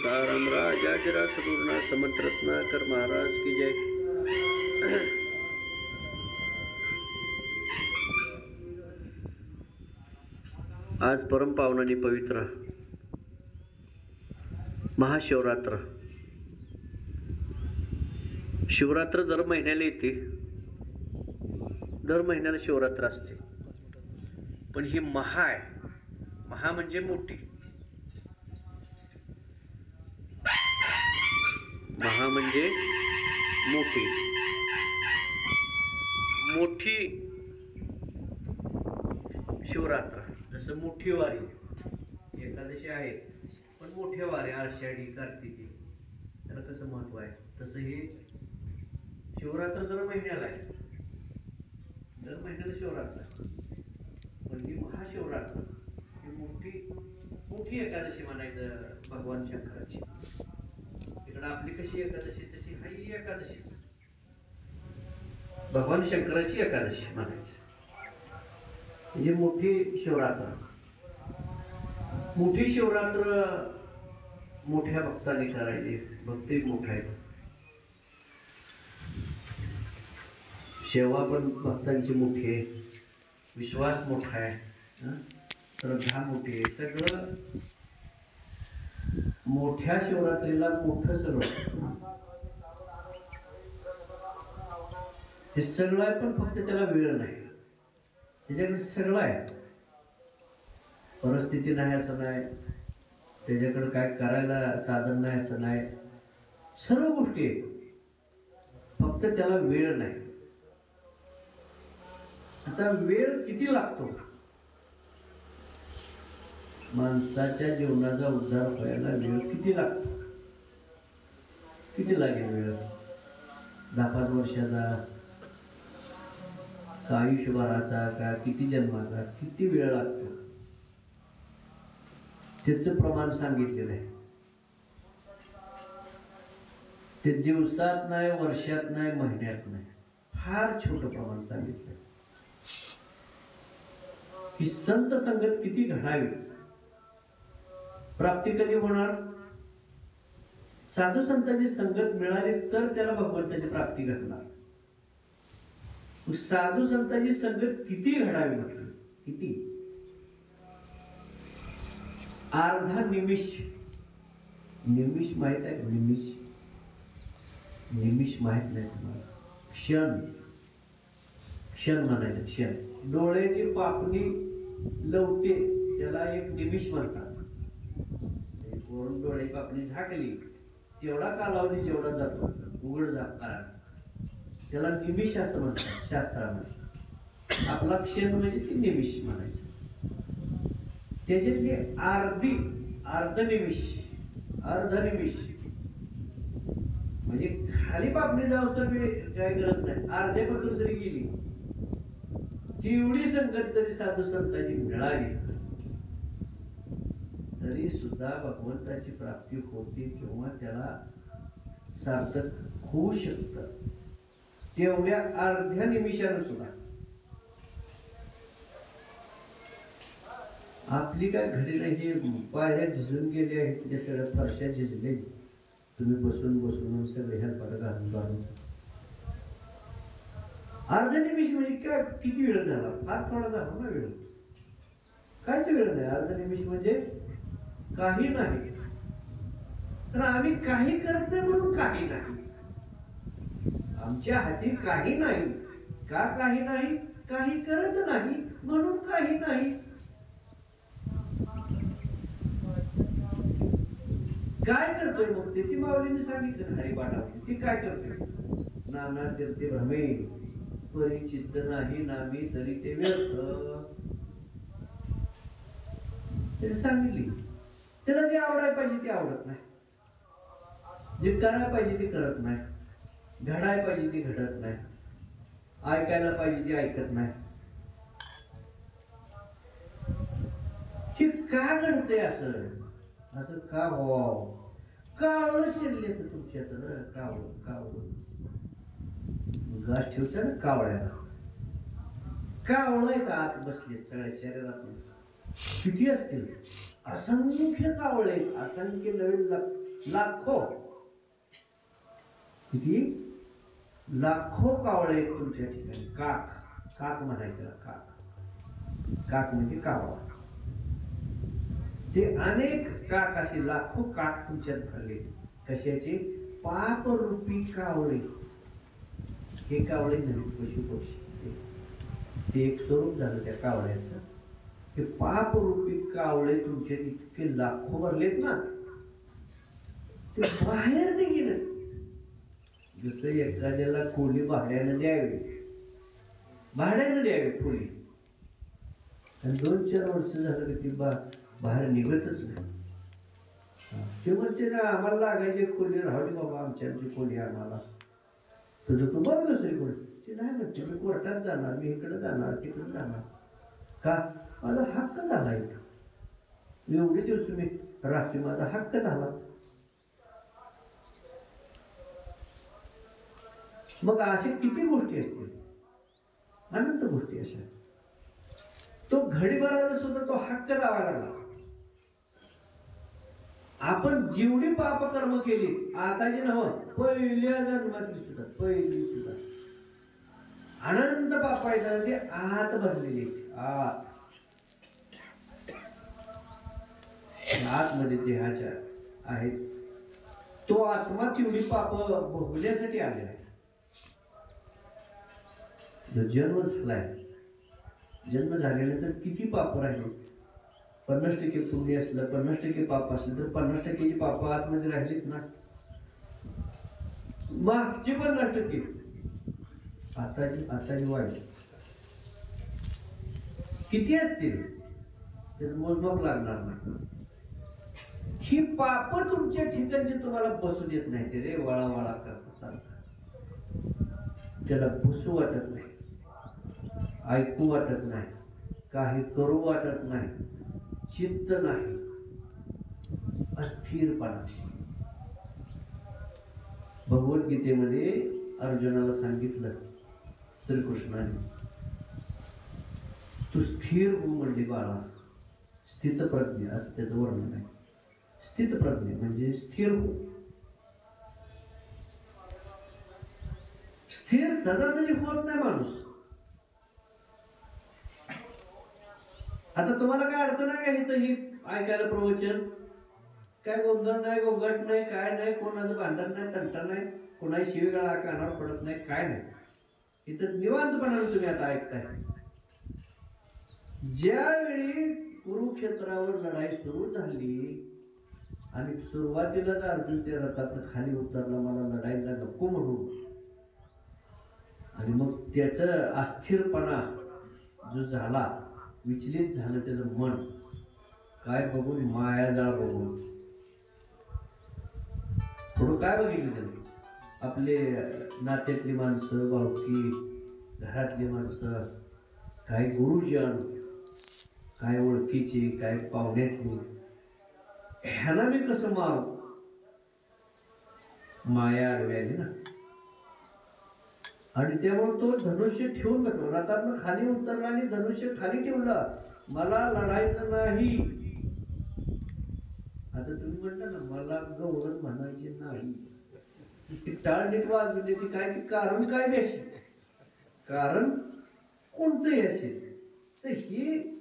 सीताराम राजाधिराज सद्गुरुनाथ समर्थ रत्नाकर महाराज की जय। आज परम पावन आणि पवित्र महाशिवरात्र। शिवरात्र दर महिन्याला येते, दर महिन्याला शिवरात्र असते, पण ही महा आहे। महा म्हणजे मोठी, महा म्हणजे मोठी, मोठी शिवरात्र। जसं मोठी वारी एकादशी आहे, पण मोठ्या वारी आषाढी कार्तिकी त्याला कसं महत्व आहे, तसं हे शिवरात्र दर महिन्याला आहे, दर महिन्याला शिवरात्र आहे, पण ही महाशिवरात्र ही मोठी मोठी एकादशी म्हणायचं भगवान शंकराची। इकडं आपली कशी एकादशी तशी हा ही एकादशीच भगवान शंकराची एकादशी म्हणायची। म्हणजे मोठी शिवरात्र, मोठी शिवरात्र मोठ्या भक्तांनी करायची। भक्ती मोठा आहे, सेवा पण भक्तांची मोठी आहे, विश्वास मोठा आहे, श्रद्धा मोठी आहे, सगळं मोठ्या शिवरात्रीला मोठं सगळं हे सगळं आहे, पण फक्त त्याला वेळ नाही। त्याच्याकडे सगळं आहे, परिस्थिती नाही असं नाही, त्याच्याकडे काय करायला साधन नाही असं नाही, सर्व गोष्टी आहेत, फक्त त्याला वेळ नाही। आता वेळ किती लागतो माणसाच्या जीवनाचा उद्धार व्हायला? वेळ किती लागतो? किती लागेल वेळ? 10-5 वर्षाचा का आयुष्यभराचा का किती जन्माचा, किती वेळ लागतो? त्याचं प्रमाण सांगितलेलं आहे। ते दिवसात नाही, वर्षात नाही, महिन्यात नाही, फार छोटं प्रमाण सांगितलं। ही संत संगत किती घडावी, प्राप्ती कधी होणार? साधू संतांची संगत मिळाली तर त्याला भगवंताची प्राप्ती घडणार। साधू संतांची संगत किती घडावी म्हटलं? किती? अर्धा निमिष, निमिष माहित आहे? निमिष, निमिष माहित नाही तुम्हाला? क्षण, क्षण म्हणायचं, क्षण। डोळ्याची पापणी लवते त्याला एक निमिष म्हणतात। वरून डोळ्याची पापणी झाकली तेवढा कालावधी जेवढा जातो उघड झाकताना त्याला निमिष असं म्हणतात शास्त्रामध्ये। आपला क्षण म्हणजे ती निमिष म्हणायचं। त्याच्यातली अर्धी, अर्ध निमिष, अर्ध निमिष म्हणजे खाली पापणी जाऊस तर काय गरज नाही, अर्ध्यापासून जरी गेली तेवढी संगत जरी साधू संतांची मिळाली तरी सुद्धा भगवंताची प्राप्ती होते किंवा त्याला सार्थक होऊ शकतं। तेवढ्या अर्ध्या निमिषानं सुद्धा आपली काय घडी नाही, पायऱ्या झिजून गेल्या आहेत, त्या सगळ्या फरशा झिजले, तुम्ही बसून बसून सगळे ह्या घालून घालून अर्धा निमिष म्हणजे काय किती वेळ झाला? फार थोडा झाला ना वेळ, काहीच वेळ नाही। अर्धा निमिष म्हणजे काही नाही, तर आम्ही काही करत नाही म्हणून काही नाही, आमच्या हाती काही नाही। का काही नाही? काही करत नाही म्हणून काही नाही। काय करतोय मग ते? ती माऊलीने सांगितलं हरिपाठामध्ये, ती काय करतोय? नाना तीर्थे भ्रमे परिचित्त नाही नामी तरी ते व्यर्थ, त्याने सांगितली। त्याला जे आवडायला पाहिजे ते आवडत नाही, जे करायला पाहिजे ते करत नाही, घडायला पाहिजे ते घडत नाही, ऐकायला पाहिजे ते ऐकत नाही। हे का घडतंय असं? असं का व्हावं? कावळं शिरले तर तुमच्यात ना, कावळं, कावळं घास ठेवतं ना कावळ्याला, कावळं आत बसले सगळ्या शरीरात, किती असतील? असंख्य कावळे, असंख्य नवीन लाखो, किती लाखो कावळे आहेत तुमच्या ठिकाणी. काक, काक म्हणायचं, काक, काक म्हणजे कावळा. ते अनेक काक, असे लाखो काक तुमच्यात भरले. कशाचे? पापरूपी कावळे. हे कावळे नवीन पशु पक्षी, ते एक स्वरूप झालं त्या कावळ्याचं. हे पापरूपी कावळे तुमचे इतके लाखो भरलेत ना, ते बाहेर नाही गेलं. जसं एखाद्याला खोली भाड्यानं द्यावी, भाड्यानं द्यावी खोली, आणि 2-4 वर्ष झालं की ती बाहेर निघतच नाही. ते म्हणते ना, आम्हाला लागायची खोली, राहू बाबा आमची खोली आम्हाला, तुझं तू बघ दुसरी खोली. ती नाही म्हणते, मी कोर्टात जाणार, मी इकडे जाणार, तिकडे जाणार. का? माझा हक्क झाला इथं, एवढे दिवस मी राखी, माझा हक्क झाला. मग अशा किती गोष्टी असतील, अनंत गोष्टी अशा. तो घडीभराचा सुद्धा तो हक्क लावायला लागला. आपण जेवढी पाप कर्म केली आताची नव्ह, पहिल्या जन्मातली सुद्धा, पहिली सुद्धा अनंत पाप आहेत, ते आत भरलेली आत, आतमध्ये देहाच्या आहेत. तो आत्मा तेवढी पाप भोगण्यासाठी आलेला आहे. जो जन्म झालाय, जन्म झाल्यानंतर किती पाप राहिले? 50% पुण्य असलं, 50% पाप असलं तर 50% पाप आतमध्ये राहिलीच ना. मागची 50% आताची वाढली, किती असतील त्याचं मोजमाप लागणार नाही. ही पाप तुमच्या ठिकाणची तुम्हाला बसू देत नाही. ते रे वळा करत सारखं, त्याला बसू वाटत नाही, ऐकू वाटत नाही, काही करू वाटत नाही, चित्त नाही, अस्थिरपणा. भगवद्गीतेमध्ये अर्जुनाला सांगितलं श्रीकृष्णाने, तू स्थिर हो म्हणजे बाळा. स्थितप्रज्ञ असं त्याचं वर्णन आहे. स्थितप्रज्ञ म्हणजे स्थिर हो. स्थिर सहजासहजी होत नाही माणूस. आता तुम्हाला काय अडचण आहे का इथं ही ऐकायला प्रवचन? काय गोंधळ नाही, गोंगट नाही, काय नाही, कोणाचं भांडण नाही, तंटा नाही, कोणाची शिवीगाळा कानावर पडत नाही, काय नाही. इथं निवांतपणाने तुम्ही आता ऐकताय. ज्यावेळी कुरुक्षेत्रावर लढाई सुरू झाली आणि सुरुवातीलाच अर्जुन त्या रथातून खाली उतरला, मला लढाईला नको म्हणून, आणि मग त्याचं अस्थिरपणा जो झाला, विचलित झालं त्याचं मन. काय बघून? मायाजाळ बघून. थोडं काय बघितलं त्याने? आपले नात्यातली माणसं, भावकी, घरातली माणसं, काय गुरुजन, काय ओळखीची, काय पाहुण्यातली, ह्याला मी कसं मारू? माया आडवी आली ना. आणि त्यामुळे तो धनुष्य ठेवून बसला, रथातनं खाली उतरला आणि धनुष्य खाली ठेवलं. मला लढायचं नाही. आता तुम्ही म्हणता ना, मला गौरव म्हणायचे नाही, ती टाळ नीट वाजून देते. काय ती कारण काय द्यायची? कारण कोणतंही असेल. हे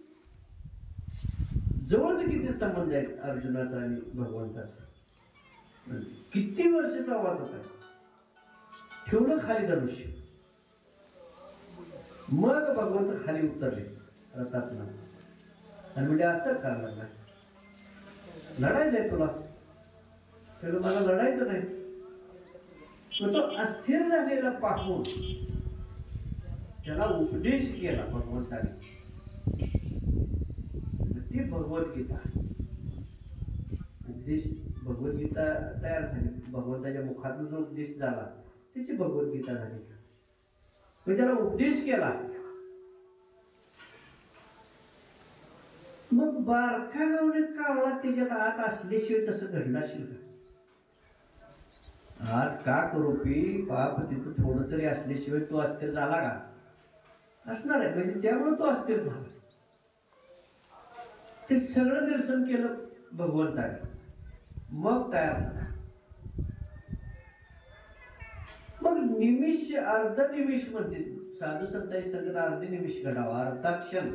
जवळच किती संबंध आहेत अर्जुनाचा आणि भगवंताचा. किती वर्ष सहवासात आहे. ठेवलं खाली धनुष्य, मग भगवंत खाली उतरले रथातनं आणि म्हणजे असं करणार नाही, लढायचंय तुला, त्याला मला लढायचं नाही. मग तो अस्थिर झालेला पाहून त्याला उपदेश केला भगवंताने. ती भगवद्गीता, उपदेश, भगवद्गीता तयार झाली. भगवंताच्या मुखातून जो उपदेश झाला त्याची भगवद्गीता झाली. मग त्याला उपदेश केला. मग बारका गावने कावळा त्याच्यात आत असल्याशिवाय तसं घडलं असेल का? आत काक रूपी पाप तिथं थोडं तरी असल्याशिवाय तो अस्थिर झाला का? असणार आहे, म्हणजे त्यामुळे तो अस्थिर झाला. ते सगळं निरसन केलं भगवंताने, मग तयार झाला. मग निमिष, अर्ध निमिष म्हणते साधू संतांची संगत, अर्धे निमिष घडावा, अर्धा क्षण,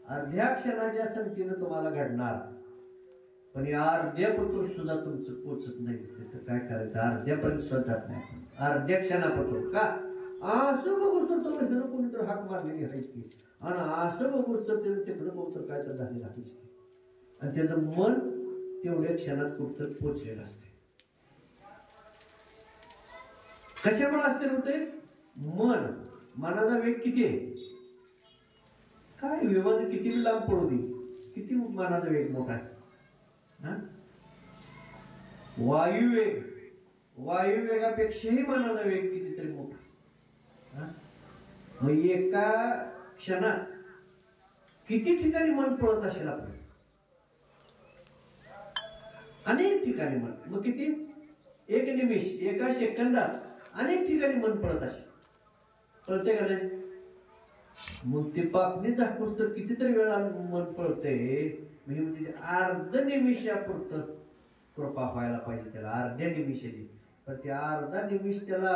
अर्ध्या क्षणाच्या संगतीनं तुम्हाला घडणार. पण या अर्ध्या पतूर सुद्धा तुमचं पोचत नाही, तर काय करायचं, अर्ध्यापर्यंत सुद्धा जात नाही, अर्ध्या क्षणापतूर का असं बघूच तर तुम्ही कोणीतरी हाक मारलेली आहेच की, आणि असं बघूच तर त्यानं तिकडं कोणतं काय तर झालेलं आहेच की, आणि त्याचं मन तेवढ्या क्षणात कुठं पोचलेलं असते. कशामुळे असते होते, मनाचा वेग किती आहे, काय विमान किती लांब पडू दे, किती मनाचा वेग मोठा आहे. वायुवेगापेक्षाही मनाचा वेग कितीतरी मोठा. मग एका क्षणात किती ठिकाणी मन पळत असेल आपलं, अनेक ठिकाणी मन, मग किती, एक निमिष, एका सेकंदात अनेक ठिकाणी मन पळत असेल, पळते का नाही. मग ते पापणी झाकूस तर कितीतरी वेळा मन पळतंय, म्हणजे अर्ध निमिषापुरतं कृपा व्हायला पाहिजे त्याला, अर्ध्या निमिषाची. पण त्या अर्धा निमिष त्याला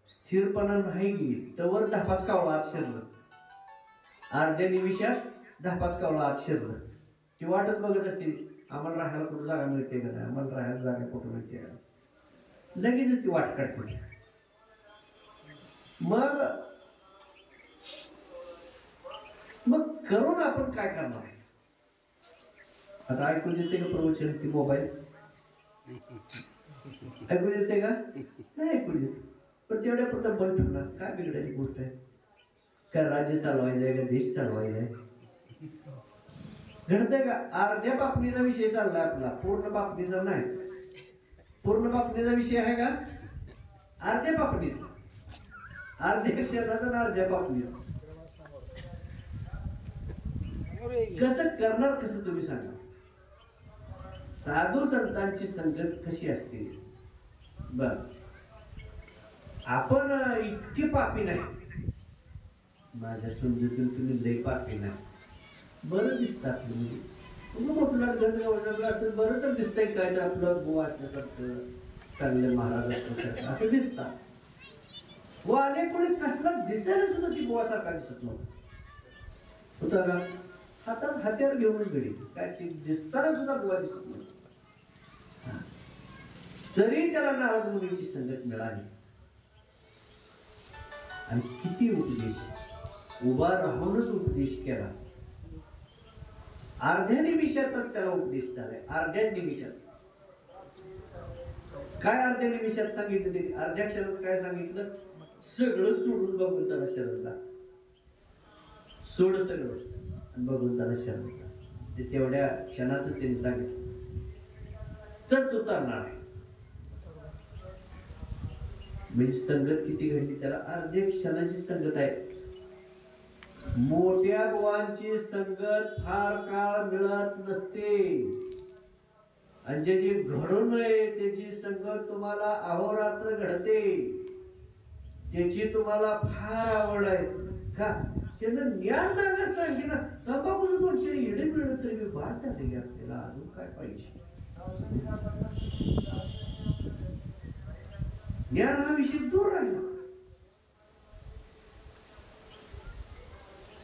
स्थिरपणा नाही गेली, तवर 10-5 कावळा आत शिरलं, अर्ध्या निमिषात 10-5 कावळा आत शिरलं. ती वाटच बघत असते, आम्हाला राहायला कुठं जागा मिळते का नाही, आम्हाला राहायला जागा कुठं मिळते का, लगेचच ती वाट काढते. मग करून आपण काय करणार आहे. आता ऐकू देते का प्रवचन, ती मोबाईल ऐकू देते का, नाही ऐकू देते, पण तेवढ्या पुरतं बंद ठेवणार, काय बिघडायची गोष्ट आहे, काय राज्य चालवायचं आहे का देश चालवायचा आहे, घडतंय का. अर्ध्या बापणीचा विषय चाललाय आपला, पूर्ण बापणीचा नाही. पूर्ण बापणीचा विषय आहे का, अर्ध्या बापणीचा, अर्ध्या क्षणाचा, अर्ध्या बापणीचा. कसं करणार, कसं तुम्ही सांगा. साधू संतांची संगत कशी असते, बर आपण इतके पापी नाही, माझ्या समजुतीन तुम्ही लय पापी नाही, बरं दिसतात, म्हणजे मोठं असं बरं तर दिसतंय, काय तर आपलं गो असल्यासारखं, चांगले महाराज असल्यासारखं असं दिसतात. व अनेक कोणी कसला दिसायला सुद्धा ती गोवासारखा दिसत नव्हता, होता का, हातात हत्यार घेऊनच घडी, काय ती दिसताना सुद्धा गोवा दिसत नव्हता. तरी त्याला नारद मुनीची संगत मिळाली, आणि किती उपदेश, उभा राहूनच उपदेश केला. अर्ध्या निमिषाचाच त्याला उपदेश झालाय, अर्ध्याच निमिषाचा. काय अर्ध्या निमिषात सांगितलं ते, अर्ध्या क्षणात काय सांगितलं, सगळं सोडून भगवंताला शरण जा, सोड सगळं आणि भगवंताला शरण जा. ते तेवढ्या क्षणातच त्यांनी सांगितलं, तर तो तरणार आहे. म्हणजे संगत किती घडली त्याला, अर्ध्या क्षणाची संगत आहे. मोठ्या बुवांची संगत फार काळ मिळत नसते, आणि ज्याची घडू नये त्याची संगत तुम्हाला अहोरात्र घडते, त्याची तुम्हाला फार आवड आहे का, त्याचं ज्ञान नागा सांगे ना, तंबाखूचं 200 येडे मिळत तरी बाद झाले, आपल्याला अजून काय पाहिजे. ज्ञान हा विषय दूर राहिला.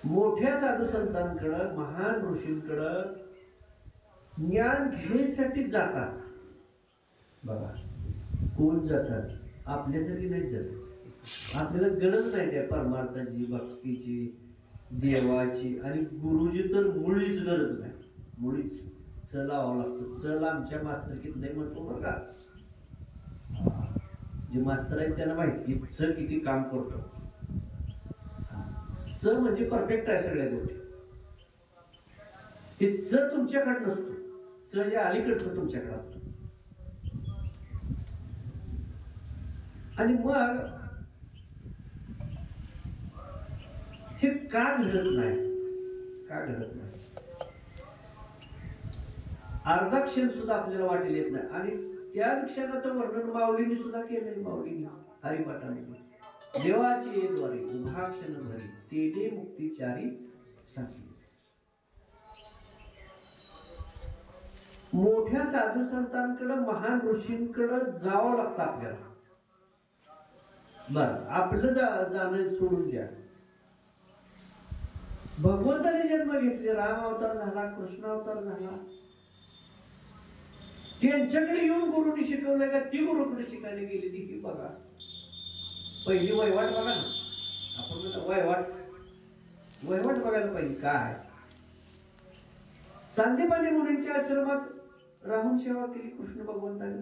मोठ्या साधू संतांकडं, महान ऋषींकडं ज्ञान घ्यायसाठी जातात. बघा कोण जातात, आपल्यासाठी नाही जात. आपल्याला गरज नाही त्या परमार्थाची, भक्तीची, देवाची, आणि गुरुजी तर मुळीच गरज नाही, मुळीच. चलावं लागतं, चल आमच्या मास्तरकीत नाही म्हणतो बरं का. जे मास्तर आहेत त्यांना माहिती च किती काम करतो. च म्हणजे परफेक्ट आहे सगळ्या गोष्टी. हे च तुमच्याकडे नसतो, च जे अलीकडचं तुमच्याकडे असतं. आणि मग हे का घडत नाही, का घडत नाही, अर्धा क्षण सुद्धा आपल्याला वाटेल येत नाही. आणि त्याच क्षणाचं वर्णन माऊलीने सुद्धा केलंय. माऊलीने हरिपाठाने देवाची द्वारे उभा क्षण भरी तेने मुक्तीचारी सांगितले. मोठ्या साधू संतांकडे महान ऋषींकडे जावं लागतं आपल्याला. बर आपलं जाणं सोडून द्या. भगवंताने जन्म घेतले, राम अवतार झाला, कृष्ण अवतार झाला, त्यांच्याकडे येऊन गुरुनी शिकवलं का ती गुरुकडे शिकायला गेली ती बघा. पहिली वहिवाट बघा ना, आपण म्हणतो वहिवाट बघायला पाहिजे काय. सांदीपानी मुनींच्या आश्रमात राहून सेवा केली कृष्ण भगवंतांनी.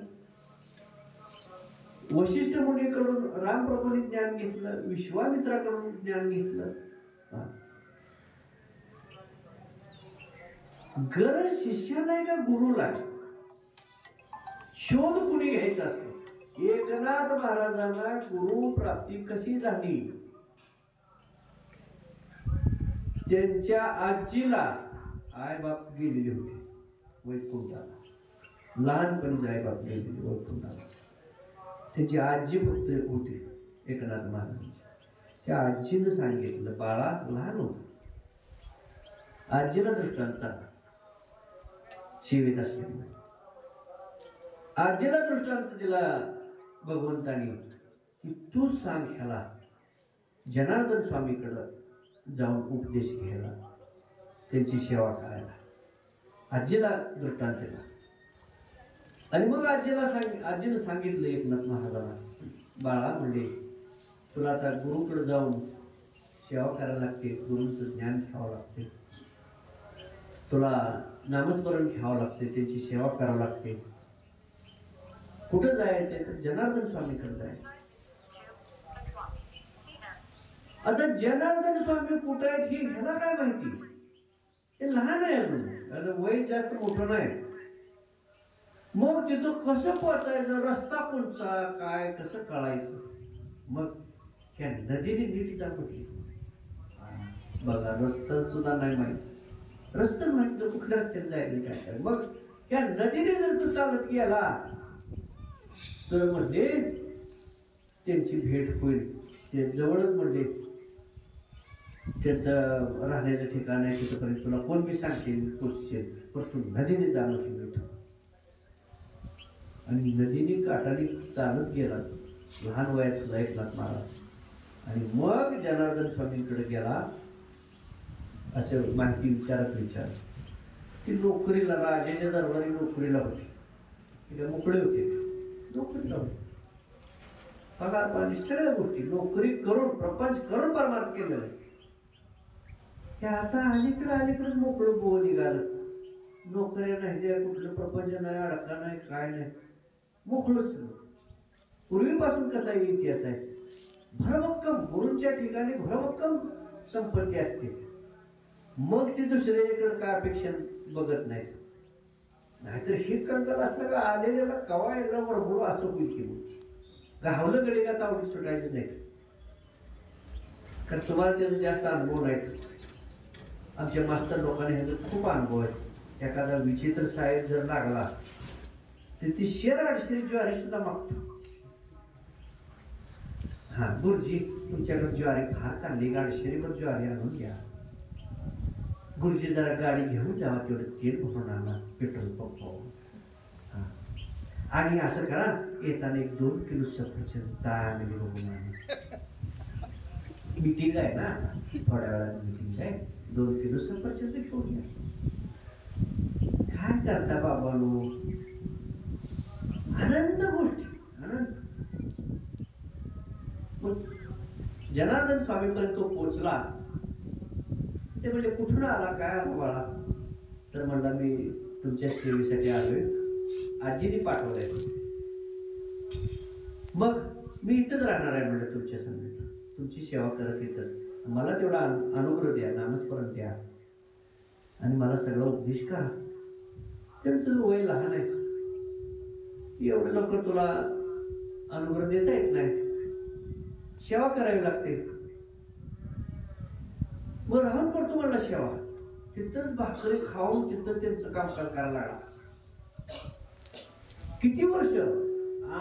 वशिष्ठ मुनीकडून रामप्रभूंनी ज्ञान घेतलं, विश्वामित्राकडून ज्ञान घेतलं. गरज शिष्याला आहे का गुरुला? शोध कुणी घ्यायचा असतो. एकनाथ महाराजांना गुरु प्राप्ती कशी झाली? त्यांच्या आजीला आई बाप गेलेले होते वैकुंठाला, लहानपणी आई बाप गेलेले वैकुंठाला. त्यांची आजी फक्त होती एकनाथ महाराजांची. त्या आजीनं सांगितलं, बाळा लहान होत, आजीला दृष्टांत चांगला सेवेत असल्यामुळे आजीला दृष्टांत दिला भगवंतानी की तू सांग ह्याला जनार्दन स्वामीकडं जाऊन उपदेश घ्यायला, त्यांची सेवा करायला. आजीला दृष्टांत दिला. आणि मग आजीनं सांगितलं एकनाथ महाराजांना, बाळा म्हणजे तुला आता गुरुकडे जाऊन सेवा करायला लागते, गुरूंचं ज्ञान घ्यावं लागते, तुला नामस्मरण घ्यावं लागते, त्यांची सेवा करावं लागते. कुठं जायचंय तर जनार्दन स्वामीकडे जायचं. आता जनार्दन स्वामी कुठे आहेत हे ह्याला काय माहिती? हे लहान आहे अजून, वय जास्त मोठं नाही. मग तिथं कसं पोचायचं, रस्ता कोणचा काय कसं कळायचं? मग ह्या नदीने नीट जा म्हटली. बघा रस्ता सुद्धा नाही माहिती, रस्ता माहिती तर कुठल्या रस्त्याने जायचं काय काय. मग या नदीने जर तू चालत गेला तर म्हणजे त्यांची भेट होईल. ते जवळच म्हणजे त्यांचं राहण्याचं ठिकाण आहे, तिथपर्यंत तुला कोण बी सांगतील पोचशील, पण तू नदीने जाणं मिळतं. आणि नदीने काठाने चालत गेला लहान वयात सुद्धा एकनाथ महाराज. आणि मग जनार्दन स्वामींकडे गेला. असं माहिती विचार ती नोकरीला राजाच्या दरबारी नोकरीला होती, तिला मोकळे होते, नोकरीला होते, पगार पाणी सगळ्या गोष्टी, नोकरी करून प्रपंच करून परमार्थ केलेलं आहे. आता अलीकडे मोकळं बोल निघालं. नोकऱ्या नाही द्या, कुठलं प्रपंच नाही, अडका नाही, काय नाही, मोकळंच. पूर्वीपासून कसा इतिहास आहे, भरभक्कम गुरूंच्या ठिकाणी भरभक्कम संपत्ती असते. मग ते दुसऱ्याकडे काय अपेक्षा बघत नाहीत. नाहीतर हे कंटाळ असलं का आलेल्याला कवा यायला वरबुड असं होईल की मग गावलं कडे का तावडीत सुटायचं नाही. कारण तुम्हाला त्याचा जास्त अनुभव नाही. आमच्या मास्तर लोकांनी ह्याचा खूप अनुभव आहे. एखादा विचित्र साहेब जर लागला तर ती शेर अडशे ज्वारी सुद्धा मागतो. हा गुरुजी तुमच्याकडे ज्वारी फार चांगली, गाडशेरीवर ज्वारी आणून घ्या. गुरुजी जरा गाडी घेऊन जावा, तेवढं तेल भरून आणा पेट्रोल पंपावर. आणि असं करा, येताना 1-2 किलो सफरचंद चांगली बघून आणा. मीटिंग आहे ना, थोड्या वेळात मीटिंग आहे, 2 किलो सफरचंद घेऊन या. काय करता बाबांनो, आनंद गोष्टी आनंद. जनार्दन स्वामीपर्यंत तो पोचला. ते म्हणजे कुठून आला, काय आला बाळा? तर म्हणला मी तुमच्या सेवेसाठी आलोय, आजीने पाठवलंय. मग मी इथंच राहणार आहे म्हणलं तुमच्या संगत, तुमची सेवा करत येतच. मला तेवढा अनुग्रह द्या, नामस्मरण द्या आणि मला सगळं उपदेश करा. तर तुझं वय लहान आहे, एवढं लवकर तुला अनुग्रह देता येत नाही, सेवा करावी लागते. मग राहून करतो म्हणला सेवा. तिथंच भाकरी खाऊन तिथं त्यांचं कामकाज करायला लागला. किती वर्ष,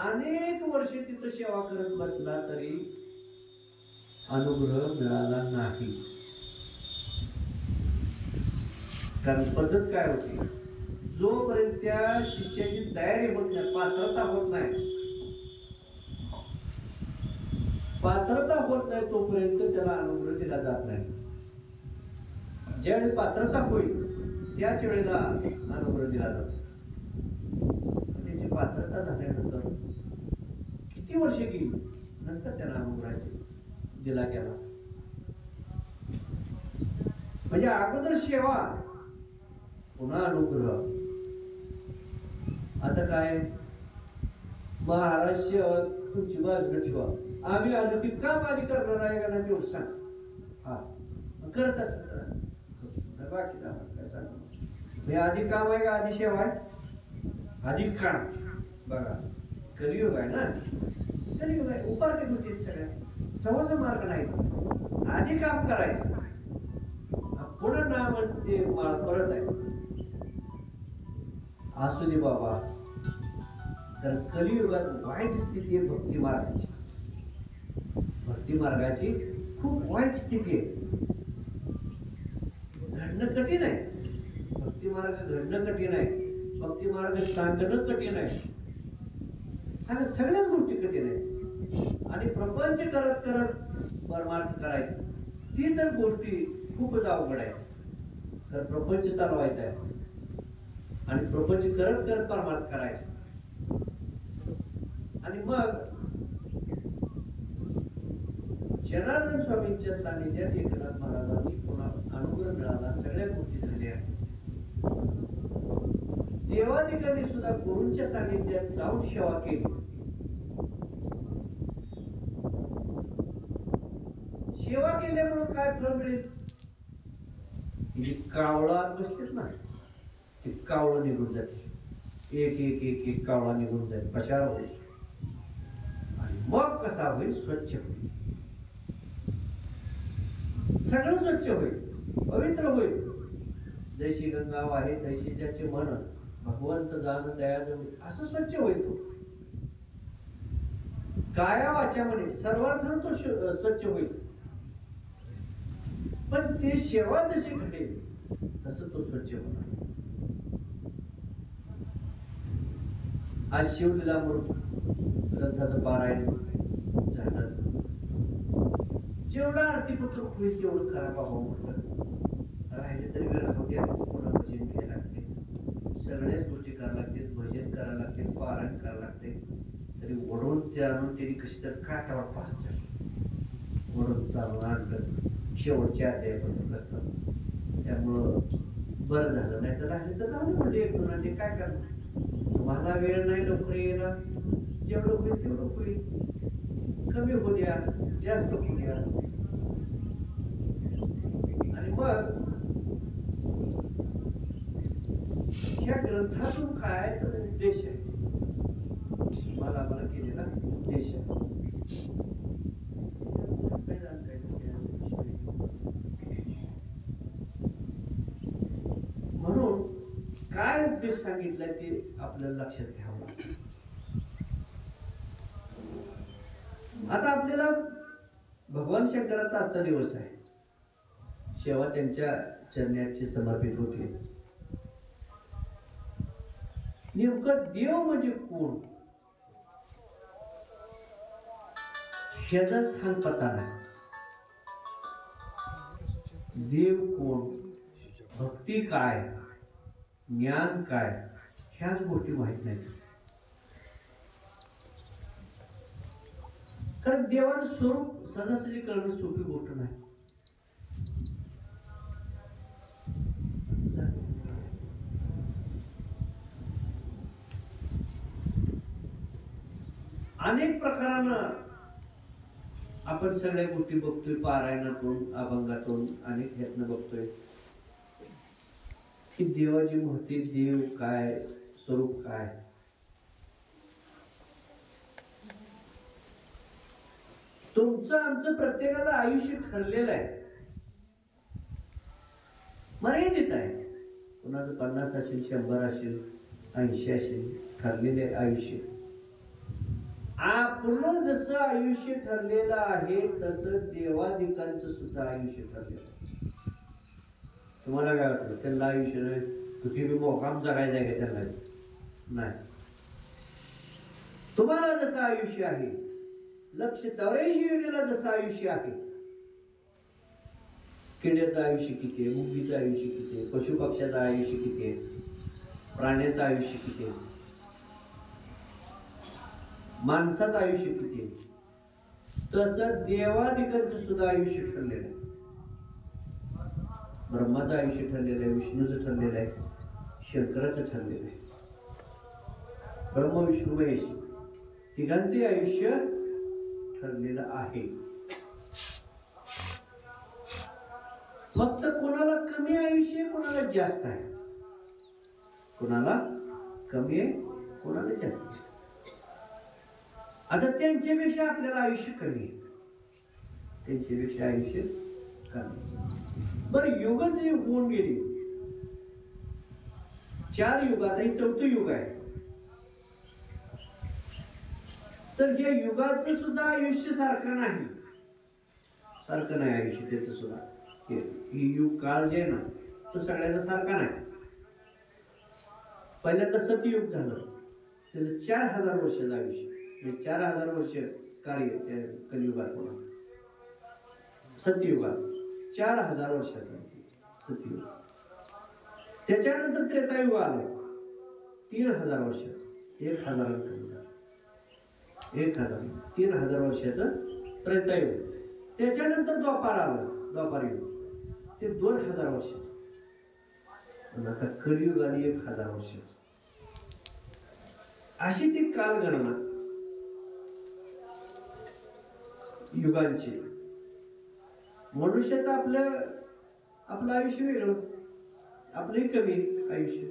अनेक वर्ष तिथं सेवा करत बसला तरी अनुग्रह मिळाला नाही. कारण पद्धत काय होती, जोपर्यंत त्या शिष्याची तयारी होत नाही, पात्रता होत नाही, पात्रता होत नाही तोपर्यंत त्याला अनुग्रह दिला जात नाही. ज्यावेळी पात्रता होईल त्याच वेळेला अनुग्रह दिला जातो. त्याची पात्रता झाल्यानंतर किती वर्ष गेली नंतर त्याला अनुग्रह दिला गेला. म्हणजे अगोदर सेवा पुन्हा अनुग्रह. आता काय महाराज तुमची बाजू ठेवा, आम्ही आलो ती काम आधी करणार आहे का नाही तेवढं सांग. हा करत असेल तर बाकी काय सांग. आधी काम आहे का आधी सेवा आहे? आधी काम. बघा कलियुग आहे ना, कलियुग आहे, उपार्जन होते सगळ्या सहज मार्ग नाही. आधी काम करायचं पुन्हा नाम ते परत आहे. असू दे बाबा. तर कलियुगात वाईट स्थिती आहे भक्ती मार्गाची. भक्ती मार्गाची खूप वाईट स्थिती आहे. घडणं कठीण आहे. भक्ती मार्ग घडणं कठीण आहे. भक्ती मार्ग सांगणं कठीण आहे. सगळ्याच गोष्टी कठीण आहेत. आणि प्रपंच करत करत परमार्थ करायचं ती तर गोष्टी खूपच अवघड आहे. तर प्रपंच चालवायचा आहे आणि प्रपंच करत करत परमार्थ करायचा. आणि मग जनार्दन स्वामींच्या सानिध्यात एकनाथ महाराजांनी पुन्हा अनुग्रह मिळाला. सगळ्या गोष्टी झाल्या. देवादिकांनी सुद्धा गुरूंच्या सानिध्यात जाऊन सेवा केली. सेवा केल्यामुळे काय फळ मिळेल? कावळा बसतेत ना, ते कावळं निघून जाते. एक एक एक एक कावळा निघून जाईल, पशार होईल. आणि मग कसा होईल? स्वच्छ होईल. सगळं स्वच्छ होईल, पवित्र होईल. जैशी गंगा वाहे तैशी ज्याचे मन, भगवंत जाण दयाजवळ, असं स्वच्छ होईल तो. काया वाचा म्हणे सर्वार्थानं तो स्वच्छ होईल. पण ते सेवा जशी घडेल तसं तो स्वच्छ होणार. आज शिवलीला ग्रंथाचं पारायण झालं. जेवढा आरतीपत्र होईल तेवढं करा बाबा म्हटलं. राहिले तरी वेळा होत्या, पुन्हा भजन घ्यायला लागते. सगळ्याच गोष्टी करायला लागतील. भजन करायला लागतील, पारायण करायला लागते. तरी ओढून ते आणून त्यांनी कशी तर काटावर पास झाली. ओढून चालून आणलं शेवटच्या अध्यायापर्यंत असतात. त्यामुळं बरं झालं. नाही तर राहिले तर राहू म्हणजे एक दोन ते काय करणार. तुम्हाला वेळ नाही लवकर येणार. जेवढं होईल तेवढं होईल. कमी होऊ द्या, जास्त होऊ द्या. आणि मग ह्या ग्रंथातून काय तर उद्देश आहे. मला केलेला उद्देश आहे. म्हणून काय उद्देश सांगितलाय ते आपल्याला लक्षात घ्यावं लागतं. आता आपल्याला भगवान शंकराचा आजचा दिवस आहे. सेवा त्यांच्या चरणाची समर्पित होते. नेमकं देव म्हणजे कोण ह्याचा थांग पता नाही. देव कोण, भक्ती काय, ज्ञान काय, ह्याच गोष्टी माहित नाहीत. कारण देवाचं स्वरूप सहजासहजी कळणं सोपी गोष्ट नाही. अनेक प्रकारानं आपण सगळ्या गोष्टी बघतोय. पारायणातून, अभंगातून, अनेक ह्यातनं बघतोय की देवाची महती, देव काय, स्वरूप काय. तुमचं आमचं प्रत्येकाला आयुष्य ठरलेलं आहे, मर्यादित आहे. कुणाचं 50 असेल, 100 असेल, 80 असेल, ठरलेले आयुष्य. आपलं जसं आयुष्य ठरलेलं आहे तसं देवादिकांचं सुद्धा आयुष्य ठरलेलं आहे. तुम्हाला काय वाटतं? त्यांना आयुष्य नाही, पृथ्वी मोकाम जगायचं आहे का त्यांना? नाही. तुम्हाला जसं आयुष्य आहे, 184 योनीला जसं आयुष्य आहे, किड्याचं आयुष्य किती आहे, मुंगीचं आयुष्य किती आहे, पशुपक्ष्याचं आयुष्य किती आहे, प्राण्याचं आयुष्य किती आहे, माणसाचं आयुष्य किती आहे, तसं देवादिकांचं सुद्धा आयुष्य ठरलेलं आहे. ब्रह्माचं आयुष्य ठरलेलं आहे, विष्णूचं ठरलेलं आहे, शंकराचं ठरलेलं आहे. ब्रह्म विष्णू महेश तिघांचे आयुष्य ठरलेलं आहे. फक्त कोणाला कमी आयुष्य, कोणाला जास्त आहे. कोणाला कमी आहे, कोणाला जास्त आहे. आता त्यांच्यापेक्षा आपल्याला आयुष्य कमी आहे, त्यांच्यापेक्षा आयुष्य कमी. बरं, युग जे होऊन गेली, 4 युग, आता हे 4थं युग आहे. तर या युगाचं सुद्धा आयुष्य सारखं नाही, सारखं नाही आयुष्य त्याचं सुद्धा. हे युग काळ जे आहे ना, तो सगळ्याचा सारखा नाही. पहिल्यांदा सतयुग झालं, त्याचं 4000 वर्षाचं आयुष्य, म्हणजे 4000 वर्ष कार्य त्या कलियुगात होणार. सतयुगात 4000 वर्षाचं सतयुग. त्याच्यानंतर त्रेतायुग आलं, 3000 वर्षाचं, 1000 3000 वर्षाचं त्रेतायुग. त्याच्यानंतर द्वापार आलं, द्वापार युग, ते 2000 वर्षाचं. पण आता कलियुग आणि 1000 वर्षाचं. अशी ती कालगणना युगांची. मनुष्याचं आपलं आयुष्य वेगळं, आपलंही कमी आयुष्य.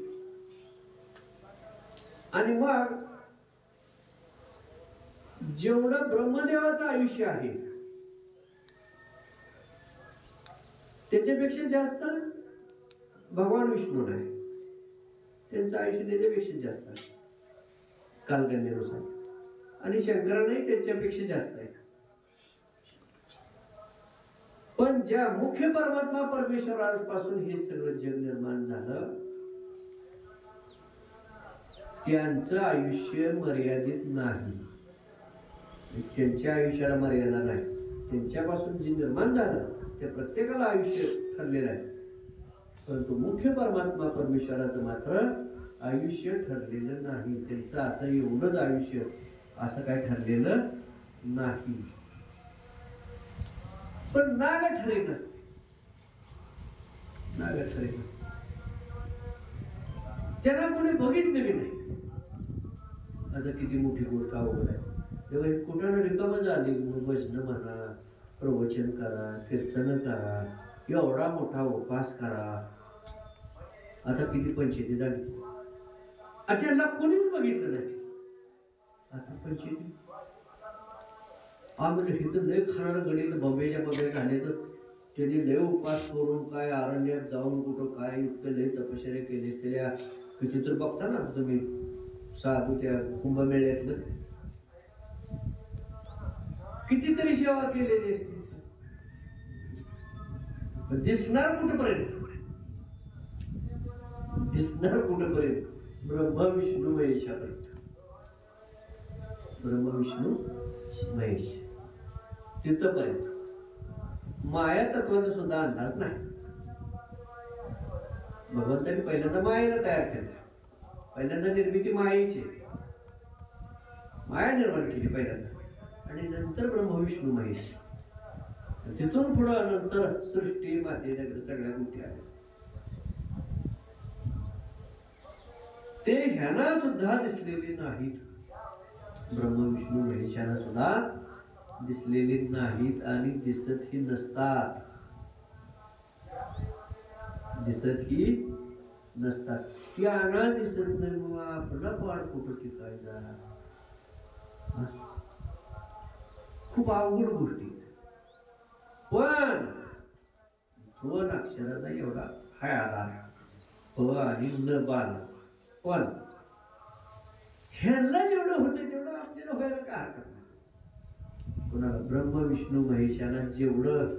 आणि मग जेवढं ब्रह्मदेवाचं आयुष्य आहे त्याच्यापेक्षा जास्त भगवान विष्णू नाही, त्यांचं आयुष्य त्याच्यापेक्षा जास्त आहे कालगणनेनुसार. आणि शंकरांनाही त्याच्यापेक्षा जास्त आहे. पण ज्या मुख्य परमात्मा परमेश्वरापासून हे सगळं जग निर्माण झालं, त्यांचं आयुष्य मर्यादित नाही, त्यांच्या आयुष्याला मर्यादा नाही. त्यांच्यापासून जे निर्माण झालं त्या प्रत्येकाला आयुष्य ठरलेलं आहे. परंतु मुख्य परमात्मा परमेश्वराचं मात्र आयुष्य ठरलेलं नाही. त्यांचं असं एवढंच आयुष्य असं काय ठरलेलं नाही. पण नाग ठरेल, नाग ठरेल, त्यांना कोणी बघितलं की नाही. आता किती मोठी गोष्ट अवघड आहे. तेव्हा कुठं रिकामं झाली, भजन म्हणा, प्रवचन करा, कीर्तन करा, एवढा मोठा उपास करा. आता किती पंचायती झाली, त्यांना कोणीच बघितलं नाही. आता पंचायती आम्ही इथं लय खाणार गणित बंबेच्या बंबे झाले, तर त्यांनी लय उपास करून काय अरण्यात जाऊन कुठं काय इतकं लय तपश्चर्या केली. त्या किती तर बघता ना तुम्ही साधू त्या कुंभमेळ्यातलं, कितीतरी सेवा केलेली असते. दिसणार कुठपर्यंत, दिसणार कुठपर्यंत? ब्रह्मा विष्णू महेशापर्यंत. ब्रह्मा विष्णू महेश तिथपर्यंत. माया तत्वाचा सुद्धा अंदाज नाही. भगवंतांनी पहिल्यांदा मायेला तयार केलं, पहिल्यांदा निर्मिती मायेची, माया निर्माण केली पहिल्यांदा, आणि नंतर ब्रह्म विष्णू महेश. तिथून पुढं नंतर सृष्टी माते नगर सगळ्या गोष्टी आल्या. ते ह्यांना सुद्धा दिसलेले नाहीत, ब्रह्म विष्णू महेशांना सुद्धा दिसलेले नाहीत आणि दिसतही नसतात, दिसतही नसतात. त्यांना दिसत नाही, मग आपलं पाड कुठं टिकायचा. खूप अवघड गोष्टी. पण 2 अक्षराचा एवढा हाय आधार, प आणि न बाणच. पण ह्यांना जेवढं होतं तेवढं आपल्याला व्हायला काय हरकत नाही. कोणाला ब्रह्म विष्णू महेशांना जेवढं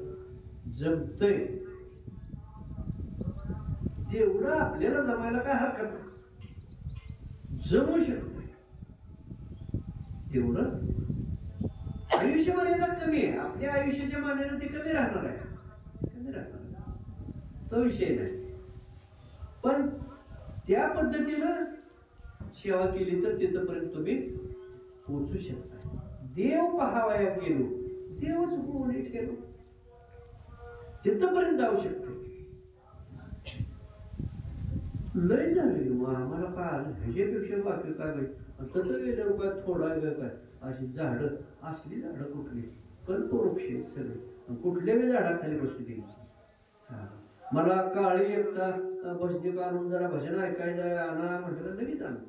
जमतंय तेवढं आपल्याला जमायला काय हरकत नाही, जमू शकत तेवढं आयुष्य मर्यादा कमी आहे. आपल्या आयुष्याच्या मानाने ते कमी राहणार आहे, कमी राहणार, तो विषय नाही. पण त्या पद्धतीनं सेवा केली तर तिथपर्यंत तुम्ही पोहोचू शकता. देव पहावया गेलो, देवच होऊन गेलो, तिथपर्यंत जाऊ शकतो. लय झाले मग आम्हाला काय ह्याच्यापेक्षा बाकी काय पाहिजे. तसं गेल्यावर काय थोडा वेळ काय अशी झाडं, असली झाडं कुठली कल्पवृक्ष सगळे, कुठल्याही झाडाखाली बसू दे. मला काळी एकचा भजनी आणून जरा भजन ऐकायचं आणा म्हटलं, लगेच आणतो,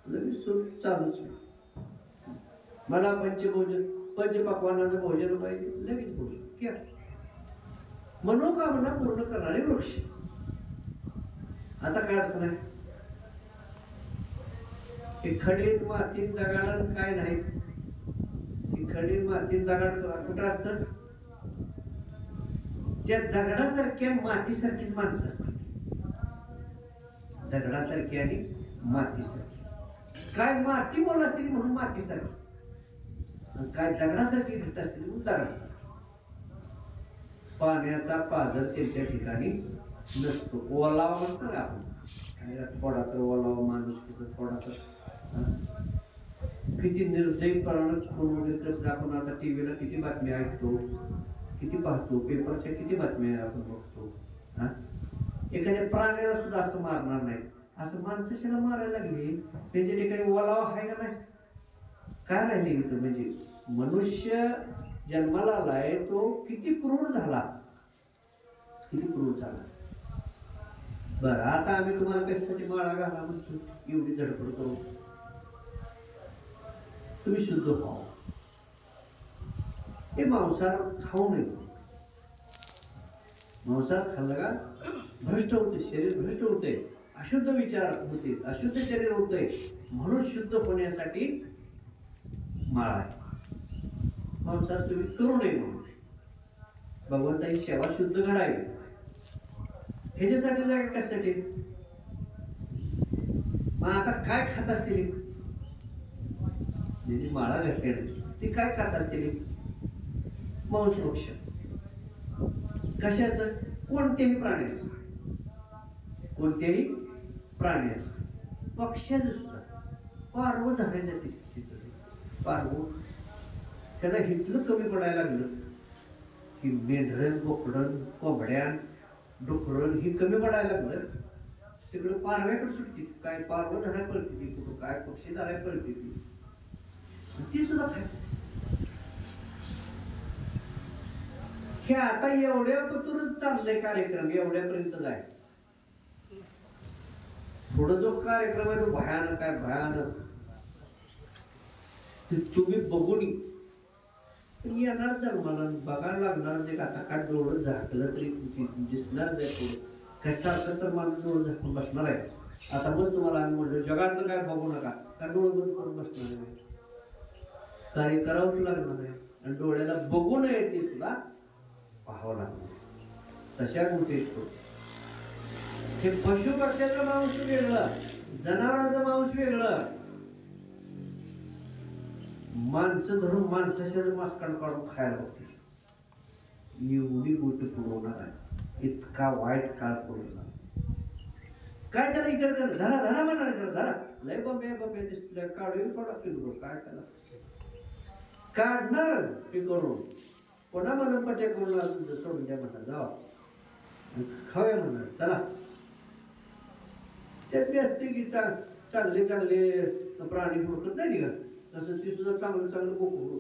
लगेच चालूच. मला पंचपक्वानाचं भोजन पाहिजे, लगेच भोजन क्या मनोकामना पूर्ण करणारे वृक्ष. आता काय अडचण आहे, खडीत मातीत दगाड काय नाही. खडीत मातीत दगाड कुठं असतं, त्या दगडासारख्या मातीसारखीच माणसं असतात. दगडासारखी आणि मातीसारखी. काय माती बोल असते म्हणून मातीसारखी, काय दगडासारखी घट्ट असते म्हणून दगडासारखी. पाण्याचा पाझर त्यांच्या ठिकाणी नसतो. ओलावा म्हणतो ना आपण, थोडा तर ओलावा माणूस थोडा तर. किती निर्दयीपणानं खून वगैरे करत आपण आता टीव्हीला किती बातम्या ऐकतो, किती पाहतो, पेपरच्या किती बातम्या आपण बघतो. एखाद्या प्राण्याला सुद्धा असं मारणार नाही, असं माणसाला मारायला लागली. त्यांच्या ठिकाणी ओलावा आहे का नाही, काय राहिले इथं. म्हणजे मनुष्य जन्माला आलाय तो किती क्रूर झाला, किती क्रूर झाला. बरं, आता आम्ही तुम्हाला कशासाठी माळा घाला म्हणतो, एवढी धडपड करू. तुम्ही शुद्ध व्हावं, हे मांसाहार खाऊ नये. मांसाहार खाल्लं का भ्रष्ट होते, शरीर भ्रष्ट होते, अशुद्ध विचार होते, अशुद्ध शरीर होते. म्हणून शुद्ध होण्यासाठी माळा आहे. मांसाहार तुम्ही करू नये म्हणून भगवंताची सेवा शुद्ध घडावी, ह्याच्यासाठी जागा कशासाठी. मग आता काय खात असतील माळा घातली, ती काय खात असतील, मांस वृक्ष. कशाचं, कोणत्याही प्राण्याचं, कोणत्याही प्राण्याचं, पक्ष्याचं सुद्धा. पारवं धरायचं तिथं, पारवं त्याला हिटलं कमी पडायला लागलं की मेंढरण, बोकडण, कोंबड्यान, डुकरण ही कमी पडायला लागलं. तिकडं पारव्याकडे सुटते, काय पारवं धरायला पडते ती, कुठं काय पक्षी धरायला पडते ती सुद्धा खाय. हे आता एवढ्या पतूरच चाललंय कार्यक्रम, एवढ्यापर्यंत जाय. पुढं जो कार्यक्रम आहे तो भयानक आहे, भयानक. ते तुम्ही बघून येणार जन्माला, बघायला लागणार. जे आता काय डोळं झाकलं तरी दिसणार नाही पुढं. कशासारखं तर माणूस डोळं झाकून बसणार आहे. आता बस तुम्हाला आम्ही म्हणतो जगातलं काय बघू नका, का डोळं बंद करून बसणार आहे, कार्य करावंच लागणार आहे. आणि डोळ्याला बघू नये ते सुद्धा पाहावं लागणार. तशा गोष्टी हे पशु पक्ष्याचं मांस वेगळं, जनावरांचं मांस वेगळं. माणसं धरून माणसाच्याच मास्कड काढून खायला बघते. एवढी गोष्ट पुरवणार आहे, इतका वाईट काळ पुरवणार. काय त्याला विचार कर, धरा धरा म्हणणार, धरा लय बंबे बंबे दिसतोय, काढून थोडा किलो काय त्याला काढणार ते करून. कोणा म्हणून पट्या करून सोडून द्या म्हणणार, जावा खाऊया म्हणणार, चला. त्यात बी असते की चांगले चांगले प्राणी हुडकत नाही का, तसं ती सुद्धा चांगलं चांगलं बोकू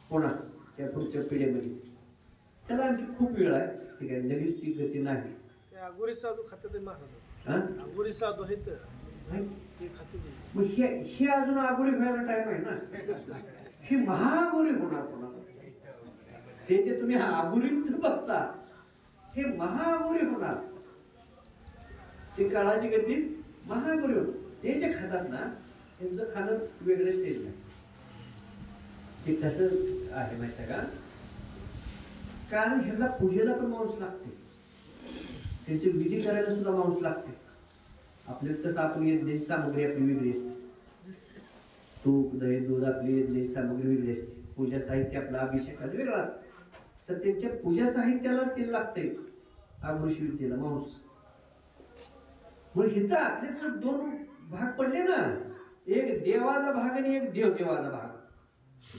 कोणा त्या पुढच्या पिढ्यामध्ये. त्याला आणखी खूप वेळ आहे, ठीक आहे, लगेच ती गती नाही. आगोरी साधू खाते महाराज, आगोरी साधू आहेत ते खाते. मग हे अजून आगोरी व्हायला टाइम आहे ना. ही महागोरी होणार कोणाला, हे जे तुम्ही आगोरीच बघता हे महागोरी होणार. ते काळाची गती महागोरी होणार. ते जे खातात ना त्यांचं खाणं वेगळं स्टेज नाही. ते कसं आहे माहिती का, कारण ह्याला पूजेला पण मांस लागते. त्यांची विधी करायला सुद्धा माणूस लागते. आपल्याला कसं आपण यज्ञाची सामग्री आपली वेगळी असते, तूप दही दूध आपली यज्ञाची सामग्री वेगळी असते, पूजा साहित्य आपलं अभिषेकाला वेगळं असतं. तर त्यांच्या पूजा साहित्याला ते लागतंय आगृष विद्येला माणूस. मग हिचा आपले दोन भाग पडले ना, एक देवाचा भाग आणि एक देवदेवाचा भाग.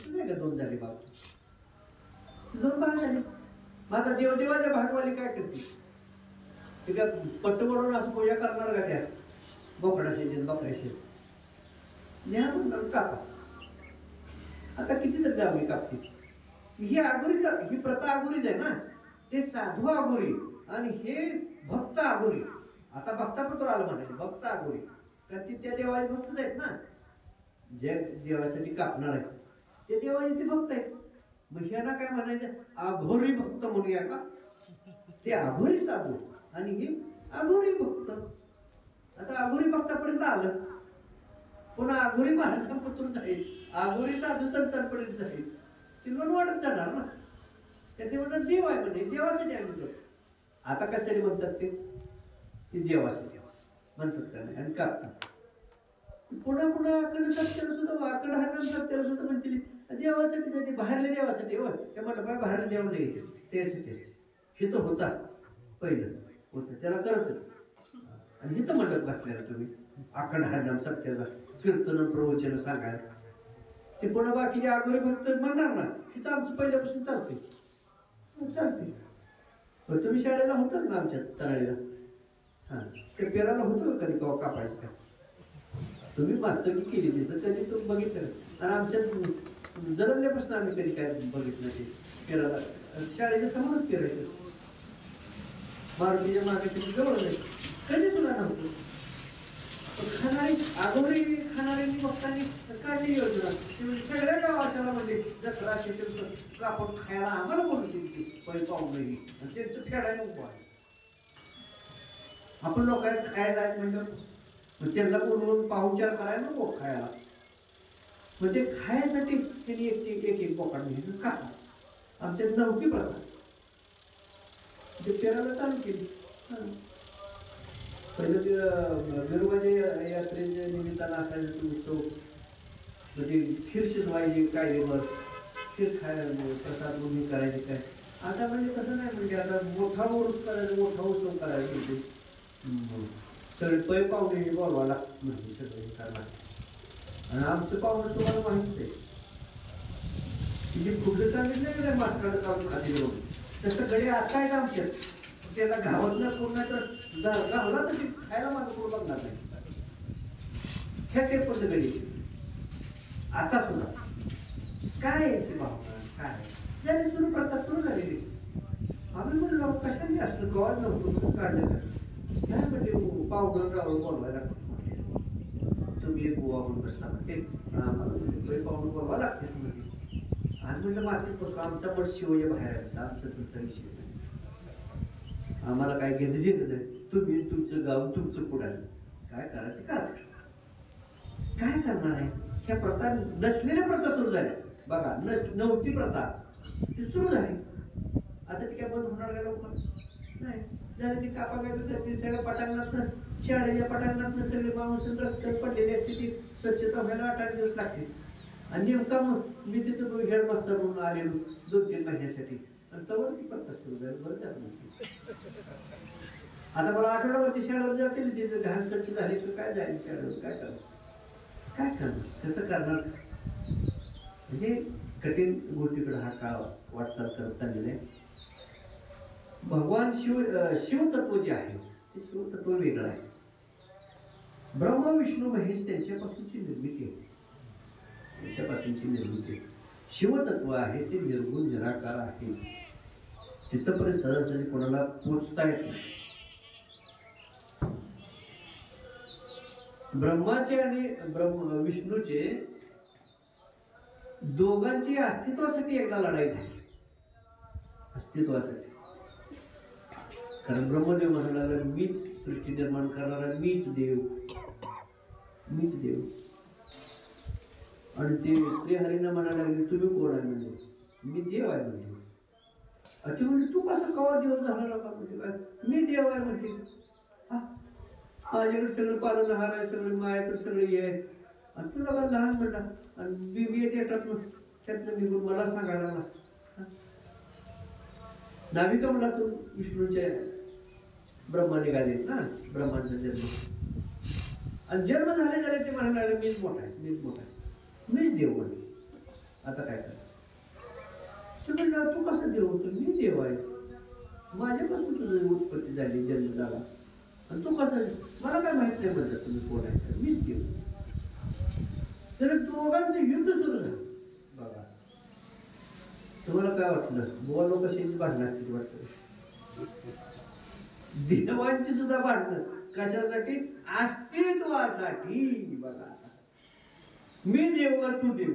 नाही का दोन झाले भाग, दोन भाग झाले. मग आता देवदेवाच्या भागवाले काय करते, ते काय पट्ट पडून असं पूजा करणार का त्या बोकडाशी बकऱ्याशी लिहा म्हणतात कापा. आता किती तर जावी कापते. ही आगोरीचा, ही प्रथा आगोरीच आहे ना. ते साधू आगोरी आणि हे भक्त आगोरी. आता भक्तापत्र आलं म्हणाले भक्त आगोरी, कारण ते त्या देवाचे भक्तच आहेत ना. जे देवासाठी कापणार आहेत ते देवाचे ते भक्त आहेत. मग ह्याला काय म्हणायचं, आघोरी भक्त म्हणूया का. ते आघोरी साधू आणि हे आघोरी भक्त. आता आघोरी भक्तापर्यंत आलं, पुन्हा आघोरी महाराजांपर्यंत जाईल, आघोरी साधू संतांपर्यंत जाईल. ते लोण वाढत जाणार ना. त्या देवाला देव आहे म्हणजे देवासाठी आम्ही. आता कशाने म्हणतात ते देवासाठी म्हणतात का नाही आणि कापतात. पुन्हा पुन्हा आकड सत्याला सुद्धा, आकड हरण सत्याला सुद्धा म्हणतील देवासाठी जाते, बाहेरल्या देवासाठी. हो ते म्हटलं बाय बाहेरल्या देवाला येते त्यासाठी असते. हे तर होता पहिलं होतं त्याला करत. आणि हे तर म्हणत घातलेलं तुम्ही आकड हरण सत्याला कीर्तन प्रवचन सांगायला. ते पुन्हा बाकीचे आगोरी भक्त म्हणणार ना, हे तर आमचं पहिल्यापासून चालते. पण तुम्ही शाळेला होतात ना आमच्या तराळीला, हा ते पेराला होतं कधी कवा कापायचं का, तुम्ही मास्तरकी केली तिथं कधी तुम्ही बघितलं. आणि आमच्या जन्मल्यापासून आम्ही कधी काय बघितलं ते पेराला. शाळेच्या समोरच पेरायचं, मारुतीच्या मागे किती जवळ नाही, कधी सुद्धा नव्हतं. खाणारी आगोरी खाणाऱ्यांनी भक्तांनी काढली योजना. सगळ्या गावाशाला म्हणजे जत्रा कापून खायला आम्हाला बोलतील की पै पाहून नाही, आणि त्यांचं फेडायला नको आहे. आपण लोकांना खायला म्हणजे मग त्यांना बोलवून पाहुणचार करायला नको खायला. मग ते खायसाठी त्यांनी एक बोकाड घेऊन कापला. आमच्यात नव्हती प्रथा, ते पेराला चालू केली. पहिलं ते मिरवाच्या यात्रेच्या निमित्तानं असायचं उत्सव, म्हणजे खीर शिजवायची कायदेवर, खीर खायला प्रसाद म्हणून करायचे काय. आता म्हणजे तसं नाही, म्हणजे आता मोठा उरूस करायचा, मोठा उत्सव करायला म्हणजे सगळे पै पाहुणे बोलवायला म्हणजे सगळे करणार. आणि आमचं पाहुणं तुम्हाला माहितीच आहे की जे पुढे सांगितलं नाही मास्काडं काढून खाते जाऊन, तसं गडी आता आहेत आमच्यात. त्याला घावत ना पूर्ण तर गावला तर खायला माझं पूर्ण बघणार नाही. खेळ पडलं गडी आता सुद्धा काय याची भावना काय त्याने सुरू प्रथा सुरू झालेली. आम्ही म्हणलो कशाने असलं गॉड नव्हतं काढलं काय म्हणजे पावडर गावं बोलवायला तुम्ही एक गोवा म्हणून बसला म्हणते पावडर बोलवा लागते तुम्ही. आणि म्हणलं मातीत बसलो, आमचा पण शिवय बाहेर असतं, आमचा तुमचा विषय नाही, आम्हाला काय घेणं देणं नाही. तुम्ही तुमचं गाव तुमचं पुढे काय करा ते करा. काय करणार आहे. ह्या प्रथा नसलेल्या प्रथा सुरू झाल्या बघा. नव्हती प्रथा ती सुरू झाली. आता ती काय बंद होणार का लवकर नाही. जर ती कापा काय सगळ्या पटांगणात शाळेच्या पटांगणात सगळे माणूस रक्त पडलेली असते, ती स्वच्छता व्हायला 8-8 दिवस लागते. आणि नेमका मग मी तिथं हेडमास्तर म्हणून आलेलो 2-3 महिन्यासाठी, आणि तवर ती प्रथा सुरू झाली. बरं त्यात आता मला आठवड्यावरती शाळेवर जातील, तिथे घाण स्वच्छ झाली काय जाईल शाळेवर, काय करणार कसं करणार. म्हणजे कठीण गोष्टीकडे हा काळ वाटचाल करत चाललेला आहे. भगवान शिवतत्व जे आहे ते शिवतत्व वेगळं आहे. ब्रह्मा विष्णू महेश त्यांच्यापासूनची निर्मिती आहे, त्यांच्यापासूनची निर्मिती. शिवतत्व आहे ते निर्गुण निराकार आहे. तिथपर्यंत सहजसहजी कोणाला पोचता येत नाही. ब्रह्माचे आणि विष्णूचे दोघांची अस्तित्वासाठी एकदा लढाई झाली, अस्तित्वासाठी. कारण ब्रह्मदेव म्हणाला मीच सृष्टी निर्माण करणारा, मीच देव. आणि ते श्रीहरींना म्हणायला लागले तुम्ही कोण आहे म्हणजे मी देव आहे म्हणजे. ती म्हणजे तू कसं कवा दिवस झाला का म्हणजे काय मी देव आहे म्हणजे माझ्याकडे सगळं पालनहार आहे सगळं माझ्याकडे सगळे हे आहे आणि तुला का लहान म्हणला आणि बी येतात मग त्यातनं निघून मला सांगायला लागला नाविका म्हणला तू विष्णूच्या ब्रह्मा निघालेत ना ब्रह्मांचा जन्म आणि जन्म झाले झाले ते म्हणायला मीच मोठा आहे मीच देव म्हणजे आता काय करायचं ते म्हणलं तू कसा देव होतो मी देव आहे माझ्यापासून तुझी उत्पत्ती झाली जन्म झाला आणि तू कसा मला काय माहित नाही म्हणलं तुम्ही कोण आहे मीच देव तर दोघांचं युद्ध सुरू झालं बघा तुम्हाला काय वाटलं बुवा लोक कशी भांडणं असतील वाटतं देवांची सुद्धा भांडणं कशासाठी अस्तित्वासाठी बघा मी देव का तू देव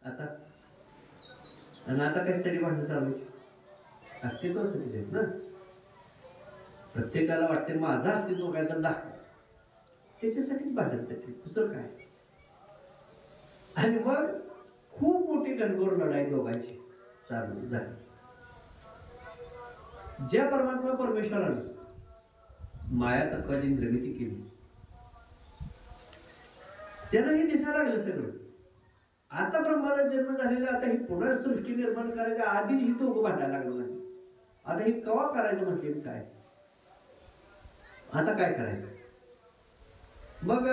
आता आणि आता कशासाठी भांडणं चालू अस्तित्वासाठी देत ना प्रत्येकाला वाटते माझं अस्तित्व काय तर दाखव त्याच्यासाठी भांडण करते दुसरं काय आणि मग खूप मोठी घनघोर लढाई दोघांची चालू झाली ज्या परमात्मा परमेश्वराने माया तत्वाची निर्मिती केली त्यानं हे दिसायला लागलं सगळं आता ब्रह्माचा जन्म झालेला आता ही पुन्हा सृष्टी निर्माण करायच्या आधीच ही दोघं भांडायला लागलं नाही आता हे कवा करायचं म्हटले काय आता काय करायचं मग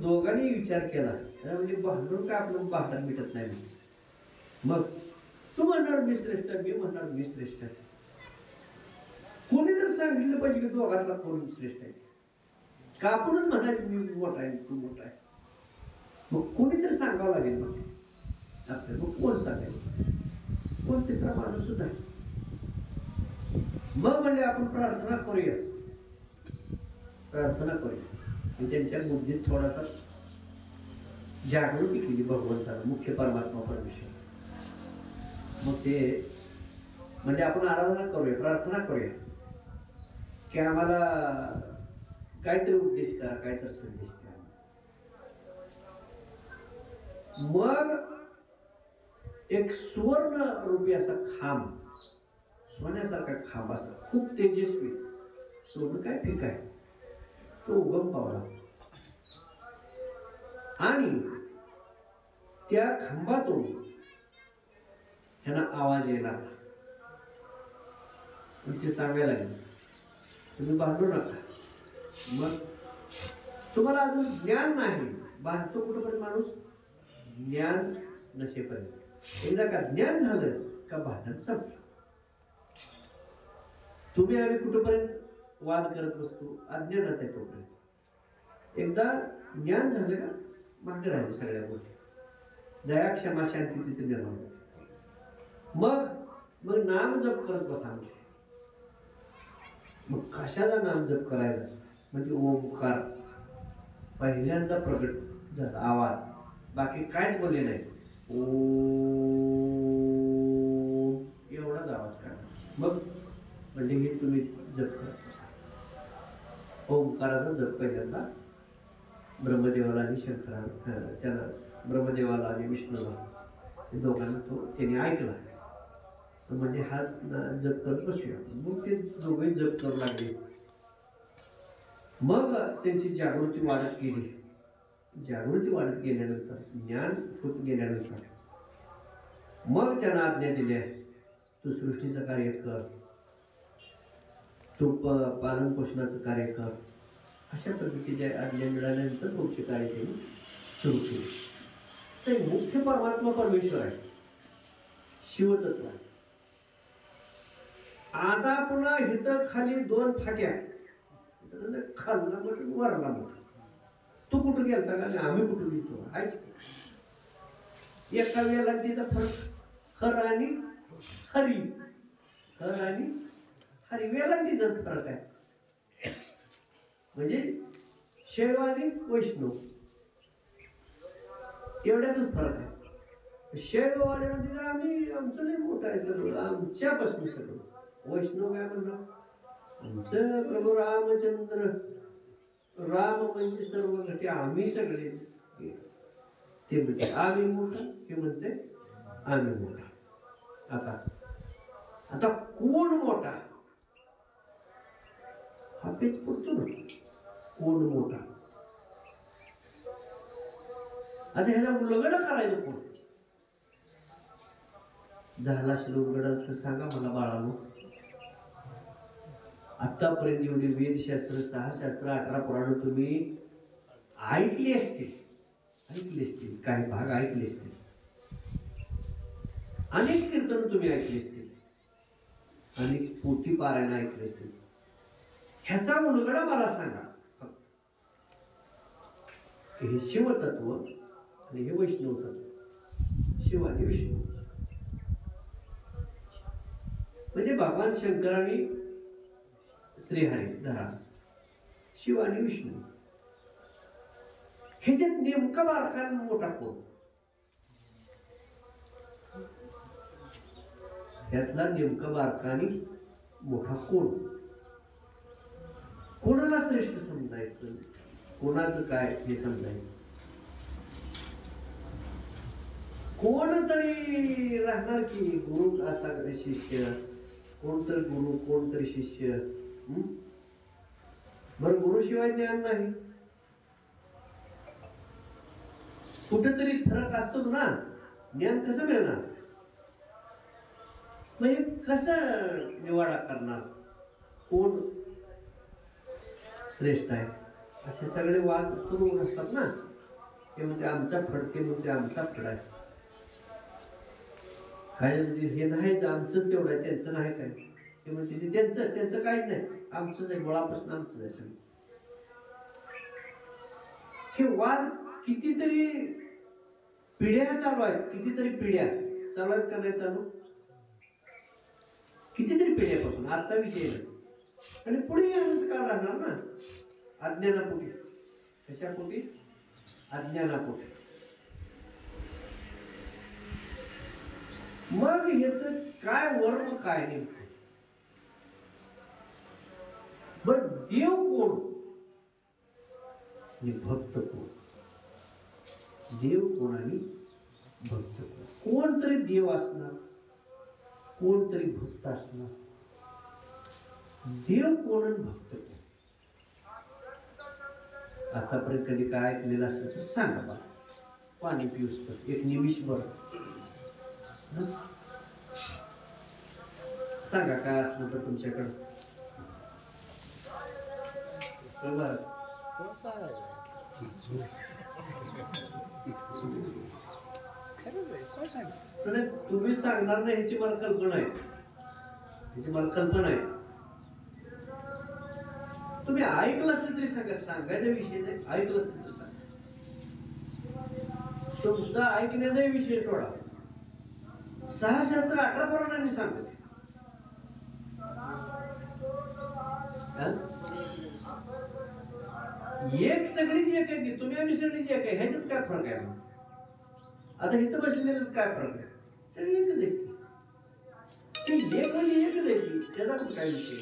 दोघांनी विचार केला म्हणजे भांडून काय आपलं भांडण मिटत नाही मग तू म्हणणार मी श्रेष्ठ मी म्हणणार मी श्रेष्ठ कोणी तर सांगितलं पाहिजे की दोघांना कोण श्रेष्ठ आहे का आपणच म्हणायचं मी मोठा आहे तू मोठा आहे मग कोणी तर सांगावं लागेल मग आपल्याला मग कोण सांगेल कोण तिसरा माणूस सुद्धा मग म्हणजे आपण प्रार्थना करूया आणि त्यांच्या बुद्धीत थोडासा जागृती केली भगवंतानं मुख्य परमात्मा परमेश्वर मग ते म्हणजे आपण आराधना करूया प्रार्थना करूया की आम्हाला काहीतरी उपदेश करा काहीतरी संदेश द्या मग एक सुवर्ण रूपी असा खांब सोन्यासारखा खांब असा खूप तेजस्वी सोनं काय पीक आहे तो उगम पावला आणि त्या खांबातून ह्यांना आवाज यायला लागला ते सांगायला लागले तुम्ही भांडू नका मग तुम्हाला अजून ज्ञान नाही बांधतो कुठपर्यंत माणूस ज्ञान नसेपर्यंत एकदा का ज्ञान झालं का भांडण संपलं तुम्ही आम्ही कुठपर्यंत वाद करत बसतो अज्ञानात आहे तोपर्यंत एकदा ज्ञान झालं का मागे राहिले सगळ्या गोष्टी दया क्षमा शांती तिथे निर्माण होते मग नाम जप करत बसा म्हणजे मग कशाचा नाम जप करायला म्हणजे ओंकार पहिल्यांदा प्रगट झाला आवाज बाकी काहीच बोलले नाही ओ एवढाच आवाज काढा मग म्हणजे हे तुम्ही जप करत असाल ओंकाराचा जप पहिल्यांदा ब्रह्मदेवाला आणि शंकराला त्याला ब्रह्मदेवाला आणि विष्णूला हे दोघांना त्याने ऐकला म्हणजे हा जप करत बसूया मग ते दोघे जप करू लागले मग त्यांची जागृती वाढत गेल्यानंतर ज्ञान होत गेल्यानंतर मग त्यांना आज्ञा दिल्या तू सृष्टीचं कार्य कर तू पालन पोषणाचं कार्य कर अशा पद्धतीच्या आज्ञा मिळाल्यानंतर पुढचे कार्य त्यांनी सुरू केले तर मुख्य परमात्मा परमेश्वर आहे शिवतत्व आहे आता पुन्हा इथं खाली दोन फाट्या खाल्ला म्हटलं वरला म्हटलं तू कुठं गेलता का आम्ही कुठं गेलो आहेच एका वेळेला तिचा फरक हर आणि हरी वेलांटीचा फरक आहे म्हणजे शैव आणि वैष्णव एवढ्यातच फरक आहे शैववाले म्हणजे आम्ही आमचं नाही मोठं आहे सगळं आमच्यापासून सगळं वैष्णव काय म्हणलं आमचं प्रभू रामचंद्र राम म्हणजे सर्व घटे आम्ही सगळे ते म्हणते आम्ही मोठा हे म्हणते आम्ही मोठा आता आता कोण मोठा हा पेच पडतो ना, कोण मोठा. आता ह्याला उलगडा करायचं कोण? झाला असेल उलगडा तर सांगा मला बाळानो. आतापर्यंत एवढी वेदशास्त्र, 6 शास्त्र, 18 पुराण तुम्ही ऐकली असतील, काही भाग ऐकले असतील, अनेक कीर्तन तुम्ही ऐकले असतील, अनेक पोथी पारायण ऐकले असतील. ह्याचा उलगडा मला सांगा. हे शिवतत्व आणि हे वैष्णव तत्व, शिव आणि विष्णू. म्हणजे भगवान शंकर आणि श्रीहरी धरा, शिव आणि विष्णू. हे जे नेमका बारका मोठा कोण? यातला नेमका बारका आणि मोठा कोण? कोणाला श्रेष्ठ समजायचं, कोणाचं काय हे समजायचं? कोण तरी राहणार की गुरु असा शिष्य, कोणतरी गुरु कोणतरी शिष्य. बरं, गुरुशिवाय ज्ञान नाही. कुठेतरी फरक असतोच ना. ज्ञान कसं मिळणार? म्हणजे कसं निवाडा करणार कोण श्रेष्ठ आहे? असे सगळे वाद सुरू असतात ना. ते म्हणते आमचा फड, ते म्हणते आमचा फड आहे. काय म्हणजे हे नाहीच, आमचंच तेवढं आहे, त्यांचं नाही काय. ते म्हणते त्यांचं काहीच नाही, आमचंच आहे, मुळापासून आमचंच आहे सगळं. हे वाद कितीतरी पिढ्या चालू आहेत, कितीतरी पिढ्या चालू आहेत का नाही चालू? कितीतरी पिढ्यापासून. आजचा विषय नाही आणि पुढे अनंत काळ राहणार ना. अज्ञानापोटी. कशापोटी? अज्ञानापोटी. मग याच काय वर्म काय नेमकं? बर, देव कोण आणि भक्त कोण? देव कोण आणि भक्त कोण? कोणतरी देव असणार, कोणतरी भक्त असणार. देव कोण आणि भक्त कोण? आतापर्यंत कधी काय ऐकलेलं असतं तर सांगा मला. पाणी पिऊस तर एक निमिषभर सांगा काय असलं तर तुमच्याकडं. तुम्ही सांगणार नाही ह्याची मला कल्पना आहे, ह्याची मला कल्पना आहे. तुम्ही ऐकलं असेल तरी सांगा, सांगायचा विषय नाही. ऐकलं असेल तर सांगा. तुमचा ऐकण्याचा विषय सोडा. 6 शास्त्र 18 पुराणांनी सांगतो. एक सगळीच एक आहे, तुम्ही आम्ही सगळीच एक आहे. ह्याच्यात काय फरक आहे? आता इथं बसलेले काय फरक आहे? सगळी एकच आहे. ती एक म्हणजे एकच आहे की, त्याचा पण काय विषय?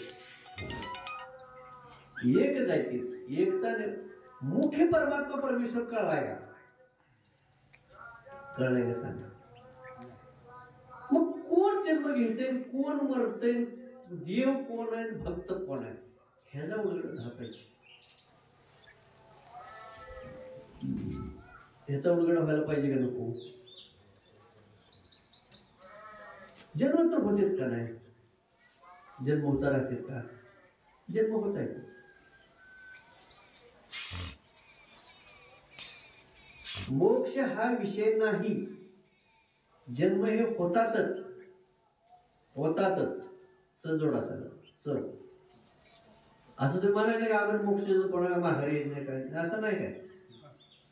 एकच आहे ती. एकचा मुख्य परमात्मा परमेश्वर कळलाय का? कळलाय का सांगा? मग कोण जन्म घेते, कोण मरते, देव कोण आहे, भक्त कोण आहे, ह्याचा उलगडा झाला पाहिजे. ह्याचा उलगडा व्हायला पाहिजे का नको? जन्म तर होतेत का नाही? जन्म होता राहतात का? जन्म होत आहेतच. मोक्ष हा विषय नाही. जन्म हे होतातच, होतातच. च जोड असायला च. असं तुम्ही म्हणाय नाही का आपण मोक्ष कोणाला माघारी यायचं नाही काय? असं नाही काय.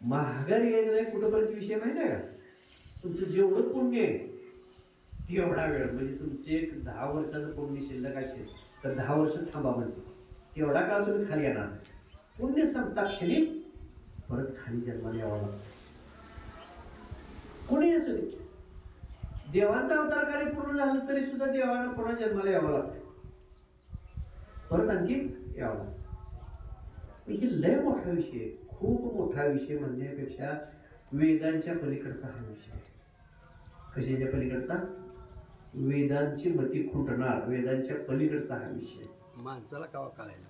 माघारी यायचं नाही कुठंपर्यंत विषय माहिती आहे का? तुमचं जेवढं पुण्य आहे तेवढा वेळ, म्हणजे तुमचे एक 10 वर्षाचं पुण्य शिल्लक असेल तर 10 वर्ष थांबा म्हणते. तेवढा काळ तुम्ही खाली येणार. पुण्य संपता क्षणी परत खाली जन्माला यावं लागतं. कोणी असू दे. देवांचा अवतार कार्य पूर्ण झालं तरी सुद्धा देवांना पुन्हा जन्माला यावं लागतं, परत आणखी यावं लागतं. ही लय मोठा विषय, खूप मोठा विषय म्हणण्यापेक्षा वेदांच्या पलीकडचा हा विषय. कशाच्या पलीकडचा? वेदांची मती खुंटणार, वेदांच्या पलीकडचा हा विषय. माणसाला कवा कळायला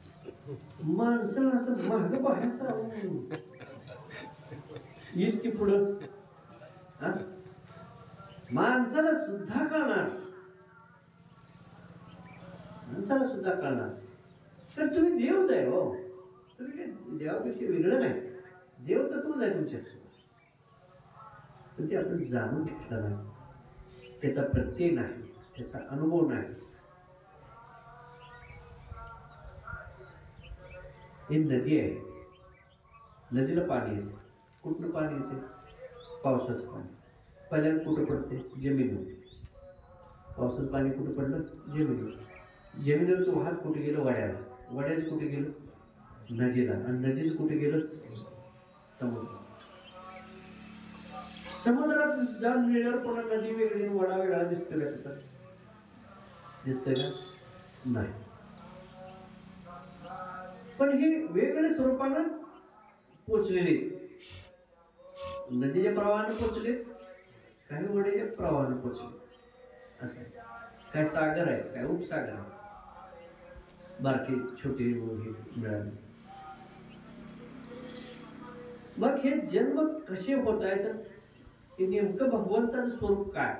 माणसाला असं माग पाहायचं येईल की पुढं. हा? माणसाला सुद्धा कळणार, माणसाला सुद्धा कळणार. तर तुम्ही देवच आहे हो, तुम्ही काही देवापेक्षा वेगळं नाही. देव तर तोच आहे तुमच्यासोबत, पण ते आपण जाणून घेतलं नाही, त्याचा प्रत्यय नाही, त्याचा अनुभव नाही. ही नदी आहे, नदीला पाणी येते. कुठलं पाणी येते? पावसाचं पाणी. पहिल्यांदा कुठं पडते? जमिनीवर. पावसाचं पाणी कुठं पडलं? जमिनीवर. जमिनीवरचं वाहत कुठे गेलं? वड्याला. वड्याचं कुठे गेलं? नदीला. आणि नदीचं कुठे गेलं? समुद्र. समुद्रात जाऊन मिळल्यावर पुन्हा नदी वेगळी, वडा वेगळा दिसतोय का तिथं? दिसतोय का? नाही. पण हे वेगवेगळ्या स्वरूपानं पोचलेले, नदीच्या प्रवाहानं पोचले, काही वड्याच्या प्रवाहानं पोचले. असं काय सागर आहे, काय उपसागर आहे, बारकी छोटी मिळाली. मग हे जन्म कसे होत आहेत? हे नेमकं भगवंताचं स्वरूप काय?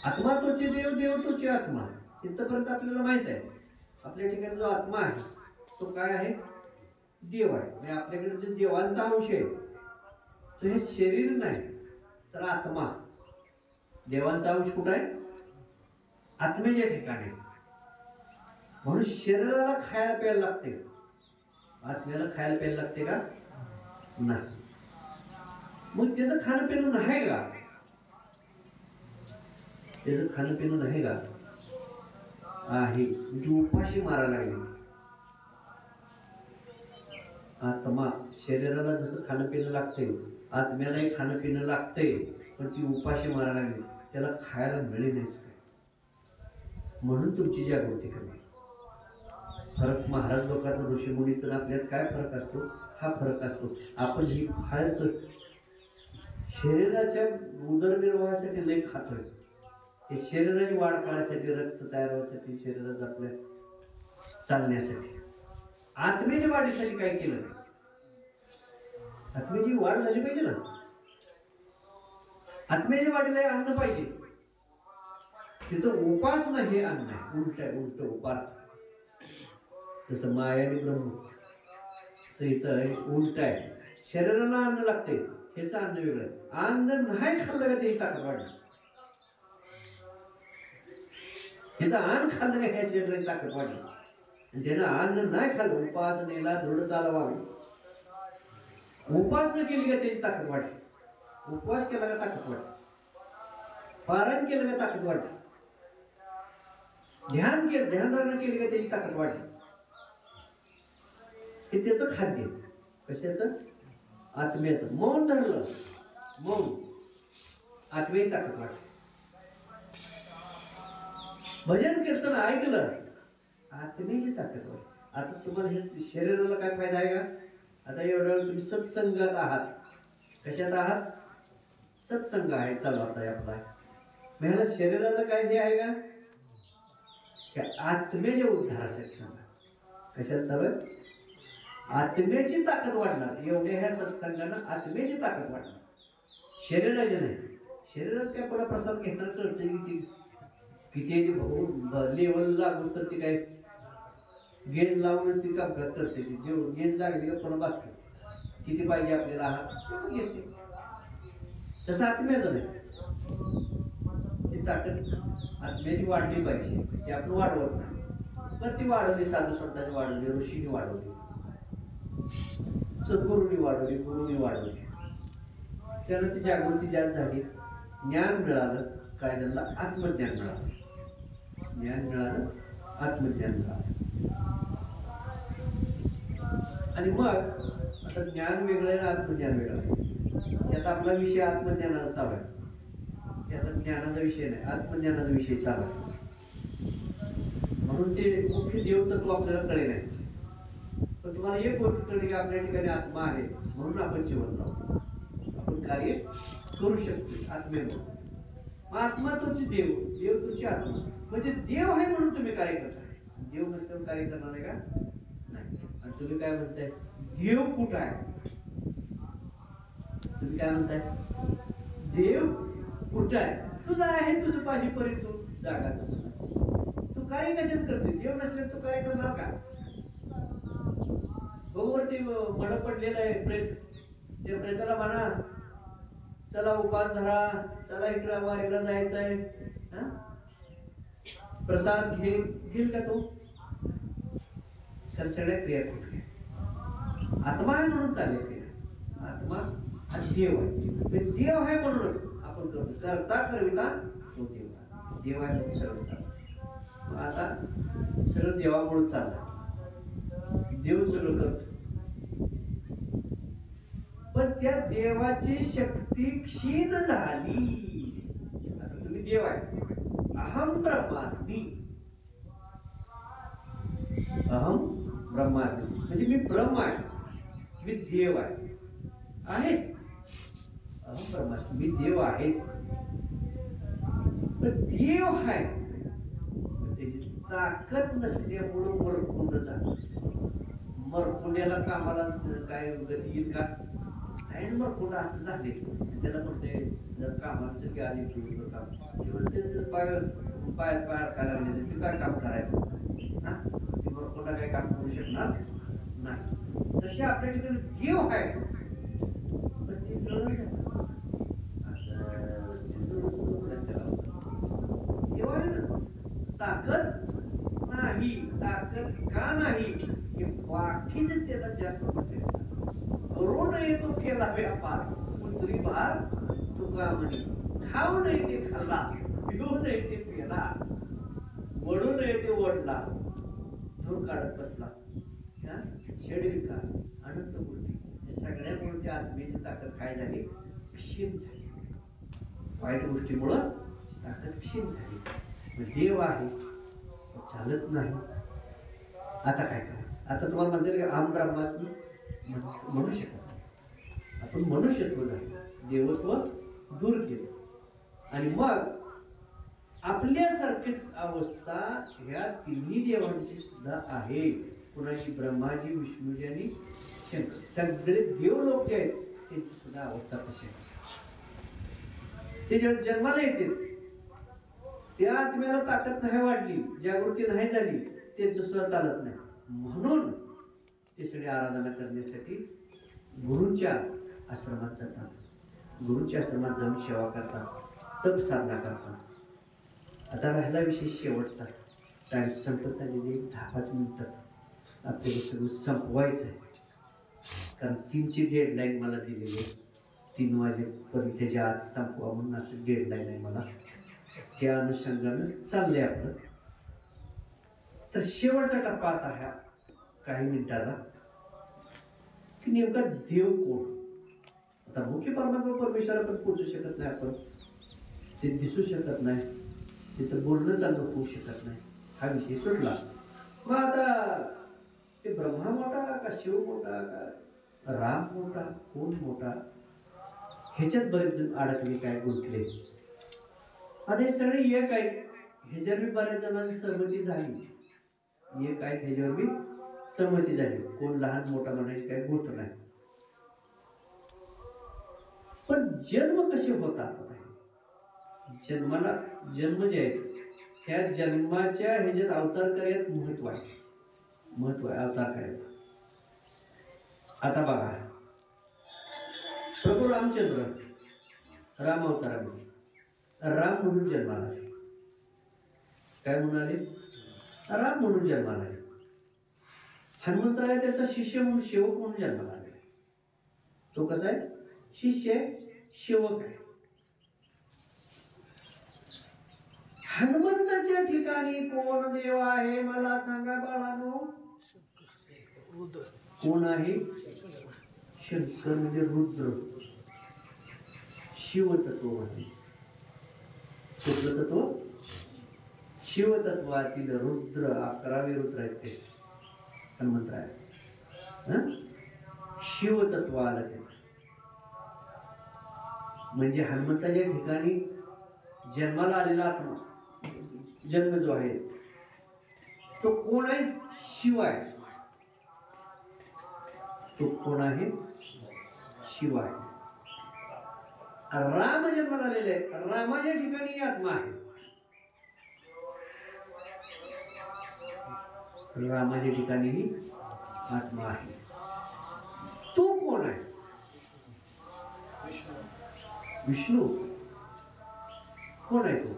आत्मा तोचे देव, देव तोचे आत्मा. इथपर्यंत आपल्याला माहित आहे. आपल्या ठिकाणी जो आत्मा आहे तो काय आहे? देव आहे. म्हणजे आपल्याकडे जे देवांचा अंश आहे तो हे शरीर नाही तर आत्मा. देवांचा अंश कुठं आहे? आत्मेच्या ठिकाणी. म्हणून शरीराला खायला प्यायला लागते, आत्म्याला खायला प्यायला लागते का? नाही. मग त्याचं खाणं पिणं नाही का? त्याचं खाणं पिणं नाही का? आहे. म्हणजे उपाशी मारायला लागली. आत्मा शरीराला जसं खाणं पिणं लागते, आत्म्यालाही खाणं पिणं लागते, पण ती उपाशी मारायला लागली, त्याला खायला मिळे नाहीच काय. म्हणून तुमची जागृती कमी. फरक महाराज लोकांना, ऋषीमुनी तर आपल्यात काय फरक असतो? हा फरक असतो. आपण ही फारच शरीराच्या उदरनिर्वाहासाठी लय खातोय. हे शरीराची वाढ करण्यासाठी, रक्त तयार होण्यासाठी, शरीराचं आपल्या चालण्यासाठी. आत्मेच्या वाढीसाठी काय केलं? आत्मेची वाढ झाली पाहिजे ना. आत्मेच्या वाढीला अन्न पाहिजे. तिथं उपासना हे अन्न आहे. उलट आहे, उलट उपार. जसं माया आणि ब्रह्म, तसं इथं उलट आहे. शरीराला अन्न लागते, ह्याचं अन्न वेगळं. अन्न नाही खाल्लं का त्याची ताकद वाढली. ह्याचं अन्न खाल्लं का ह्या शरीराची ताकद वाढली. आणि त्यानं अन्न नाही खाल्लं, उपासनेला दृढ चालवावी. उपासना केली का त्याची ताकद वाढली. उपवास केला का ताकद वाढली. पारायण केलं का ताकद वाढली. ध्यानधारणा केली का त्याची ताकद वाढली. हे त्याचं खाद्य. कशाचं? आत्म्याचं. मौन धरलं, मौन, आत्म्याची ताकद वाढली. भजन कीर्तन ऐकलं, आत्म्याची ताकद वाढली. आता तुम्हाला हे शरीराला काय फायदा आहे का? आता एवढ्या वेळ तुम्ही सत्संगात आहात. कशात आहात? सत्संग आहे, चालू आता आपला. ह्याला शरीराचं काय हे आहे का? आत्म्याच्या उद्धारासाठी चालू. कशात चालू? आत्म्याची ताकद वाढणार. एवढ्या ह्या सत्संगानं आत्म्याची ताकद वाढणार, शरीराची नाही. शरीराच काय पुढे प्रसाद घेणार कळते किती लेवल लागूच तर ती काय गेज लावून ती कामकाज करते. ती जेव्हा गेज लागली का पुन्हा बास करते. किती पाहिजे आपल्याला आहात घेते. तसं आत्म्याचं नाही. ती ताकद आत्म्याची वाढली पाहिजे. ती आपण वाढवत नाही. पण ती वाढवली, साधू संतांनी वाढवली, ऋषीने वाढवली, सद्गुरूंनी वाढवली, गुरुनी वाढवली. त्यानं ती जागृती ज्यात झाली, ज्ञान मिळालं. काय झालं? आत्मज्ञान मिळालं. ज्ञान मिळालं, आत्मज्ञान मिळालं. आणि मग आता ज्ञान वेगळं आहे, आत्मज्ञान वेगळं आहे. यात आपला विषय आत्मज्ञानाचा चालू आहे. याचा ज्ञानाचा विषय नाही, आत्मज्ञानाचा विषय चालू आहे. म्हणून ते मुख्य देवतत्व आपल्याला कळले नाही. पण तुम्हाला एक गोष्ट कळली की आपल्या ठिकाणी आत्मा आहे, म्हणून आपण जीवन लावतो. आपण कार्य करू शकतो आत्मेवर. आत्मा तुझी देव, देव तुझी आत्मा. म्हणजे देव आहे म्हणून तुम्ही कार्य करताय. देव नसल्यावर कार्य करणार आहे का? नाही. आणि तुम्ही काय म्हणताय? देव कुठं आहे? तुम्ही काय म्हणताय? देव कुठं आहे? तुझा आहे, तुझं पाशी पर्यंत तू जागाच. तू काय कशात करते? देव नसल्यावर तू काय करणार का? बरोबर ते मड पडलेलं आहे प्रेत. त्या प्रेताला म्हणा चला उपास धरा, चला इकडं वारीला जायचंय, प्रसाद घेईल का तो? तर सगळ्या क्रिया कुठल्या? आत्मा आहे म्हणून चालेल क्रिया. आत्मा हा देव आहे. देव आहे म्हणूनच आपण करतो. करता करविता तो देव आहे. देव आहे म्हणून सगळं चालतं. मग आता सगळं देवामुळे चाललं. देव सगळं करतो. पण त्या देवाची शक्ती क्षीण झाली. आता तुम्ही देव आहे. अहम ब्रह्मास्मी. अहम ब्रह्मास्मी म्हणजे मी ब्रह्म आहे, मी देव आहे, आहेच. अहम ब्रह्मास्मी, मी देव आहेच. पण देव आहे त्याची ताकद नसल्यामुळं मरकुंड झालं. मरकुंड्याला कामाला काय गती येईल का? नाहीच. मरकुंड असं झाले. त्याला म्हणते जर कामाचं की आली किंवा काम पायात पाय अडकायला लागले ते काय काम करायचं? ना ती मरकुंडा काय काम करू शकणार नाही. तसे आपल्या ठिकाणी देव आहे, पण ते कळलं नाही. देव आहे ना, ताकद नाही. ताकद का नाही? की बाकीच त्याला जास्त म्हटले. रो नये तो केला व्यापार, पुत्री भार तुका म्हणे. खाऊ नये ते खाल्ला, पिऊ नये ते पिला, वडू नये ते वडला, धूर काढत बसला. षडविका अनंत गोष्टी सगळ्यामुळे त्या आत्मेची ताकद काय झाली? क्षीण झाली. वाईट गोष्टीमुळं ताकद क्षीण झाली. देव आहे चालत नाही. आता काय करायचं? आता तुम्हाला म्हणते की आम ब्रह्मास्मी म्हणू शकत नाही. आपण मनुष्यत्व झालं, देवत्व दूर केलं. आणि मग आपल्यासारखीच अवस्था ह्या तिन्ही देवांची सुद्धा आहे. कुणाची? ब्रह्माजी, विष्णूजी आणि शंकर. सगळे देव लोक जे आहेत त्यांची सुद्धा अवस्था कशी आहे? ते जेव्हा जन्माला येते त्या आत्म्याला ताकद नाही वाढली, जागृती नाही झाली, त्यांचं सुद्धा चालत नाही. म्हणून ते सगळे आराधना करण्यासाठी गुरूंच्या आश्रमात जातात. गुरूंच्या आश्रमात जाऊन सेवा करतात, तप साधना करतात. आता राहिला विषय शेवटचा. टाइम संपत आलेली 10-5 मिनिटात आपल्याला सगळं संपवायचं आहे. कारण 3ची डेडलाईन मला दिलेली आहे. 3 वाजेपर्यंत त्याच्या आत संपवा म्हणून असं डेडलाईन आहे मला. त्या अनुषंगानं चाललंय आपलं. तर शेवटचा टप्पा आता ह्या काही मिनिटाला की नेमका देव कोण? आता मुख्य परमात्मा परमेश्वर आपण पोचू शकत नाही. आपण ते दिसू शकत नाही, तिथं बोलणं चालणं होऊ शकत नाही. हा विषय सुटला. मग आता ते ब्रह्मा मोठा का शिव मोठा का राम मोठा, कोण मोठा? ह्याच्यात बरेच जण अडकले, काय गुंतले. आता हे सगळे एक आहेत. ह्याच्यावर मी बऱ्याच जणांची सहमती झाली. एक आहेत ह्याच्यावर मी सहमती झाली. कोण लहान मोठा म्हणायची काही गोष्ट नाही. पण जन्म कसे होतात? जन्माला जन्म जे आहे त्या जन्माच्या ह्याच्यात अवतार कार्यात महत्व आहे. महत्व आहे अवतार कार्यात. आता बघा, प्रभू रामचंद्र राम अवतारामध्ये राम म्हणून जन्माला आले. काय म्हणून आले? राम म्हणून जन्माला आले. हनुमंतराय त्याचा शिष्य म्हणून, सेवक म्हणून जन्माला आले. तो कसा आहे? शिष्य सेवक आहे. हनुमंताच्या ठिकाणी कोण देव आहे मला सांगा बाळांनो? रुद्र. कोण आहे? शंकर म्हणजे रुद्र. शिवतत्व म्हणायचं. कुठलं तत्व? शिवतत्वातील रुद्र. 11वे रुद्र आहेत ते हनुमंतराय. शिवतत्व आलं ते. म्हणजे हनुमंताच्या ठिकाणी जन्माला आलेला आत्मा, जन्म जो आहे तो कोण आहे? शिव आहे. तो कोण आहे? शिव आहे. राम जन्माला आलेले आहे, रामाच्या ठिकाणी आत्मा आहे. रामाच्या ठिकाणी आत्मा आहे. तो कोण आहे? विष्णू. कोण आहे तो?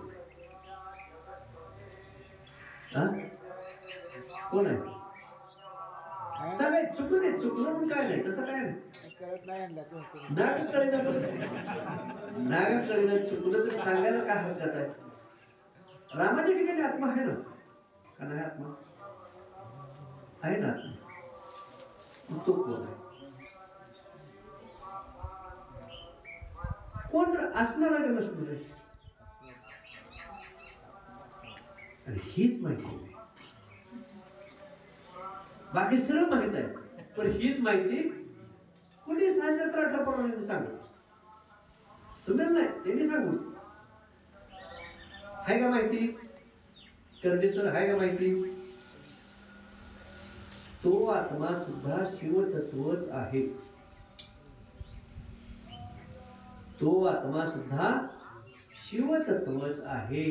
कोण आहे? सांगाय चुकलं नाही, चुकलं पण काय नाही, तसं काय नाही. कळत नाही नाग कळेना, नाग कळेना, चुकलं तर सांगायला काय हरकत आहे? रामाच्या ठिकाणी आत्मा आहे ना, का नाही? आत्मा आहे ना. तो कोण आहे? कोण तर असणार आहे का नसणार आहे? आणि हीच माहिती आहे. बाकी सरळ माहित आहे, पण हीच माहिती कुणी 618 प्रमाणे सांगू. तुम्ही नाही, त्यांनी सांगू. आहे का माहिती? करडे सर आहे का माहिती? तो आत्मा सुद्धा शिवतत्वच आहे. तो आत्मा सुद्धा शिवतत्वच आहे.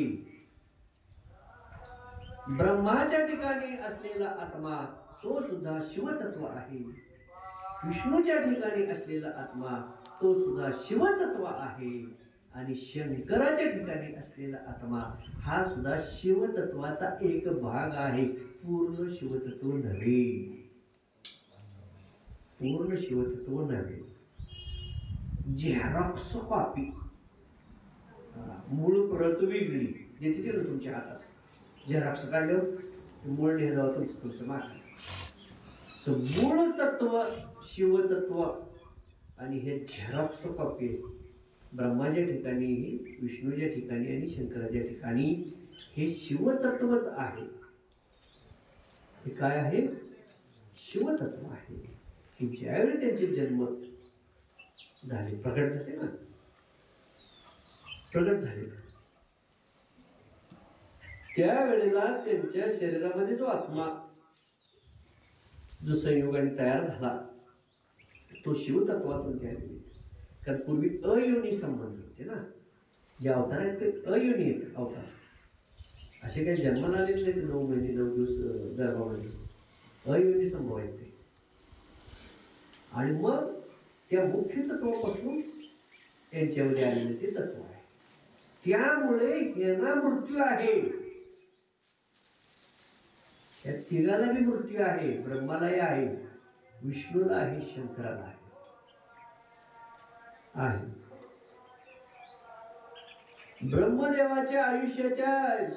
ब्रह्माच्या ठिकाणी असलेला आत्मा तो सुद्धा शिवतत्व आहे. विष्णूच्या ठिकाणी असलेला आत्मा तो सुद्धा शिवतत्व आहे. आणि शंकराच्या ठिकाणी असलेला आत्मा हा सुद्धा शिवतत्वाचा एक भाग आहे. पूर्ण शिवतत्व नव्हे. पूर्ण शिवतत्व नव्हे. झेरॉक्स कॉपी, मूळ प्रत वेगळी देते ना तुमच्या हातात. झेरॉक्स काढल्यावर मूळ लिहायचं तुमचं तुमचं माग. मूळ तत्व शिवतत्व आणि हे झेरॉक्स कॉपी ब्रह्माच्या ठिकाणी, विष्णूच्या ठिकाणी आणि शंकराच्या ठिकाणी हे शिवतत्वच आहे. हे काय आहे? शिवतत्व आहे. की ज्यावेळी त्यांचे जन्म झाले, प्रकट झाले ना, प्रकट झाले, त्यावेळेला त्यांच्या शरीरामध्ये जो आत्मा, जो संयोगाने तयार झाला, तो शिवतत्वातून तयार झाला. कारण पूर्वी अयोनी संबंध होते ना. जे अवतार आहेत ते अयोनी आहेत अवतार. असे काही जन्माला आलेले नाही. 9 महिने 9 दिवस गर्भामध्ये अयोनी संभव आहेत ते. आणि मग त्या मुख्य तत्वापासून यांच्यामध्ये आलेले ते तत्व आहे. त्यामुळे यांना मृत्यू आहे. या तिघाला बी मृत्यू आहे. ब्रह्मालाही आहे, विष्णूला आहे, शंकराला आहे. ब्रह्मदेवाच्या आयुष्याच्या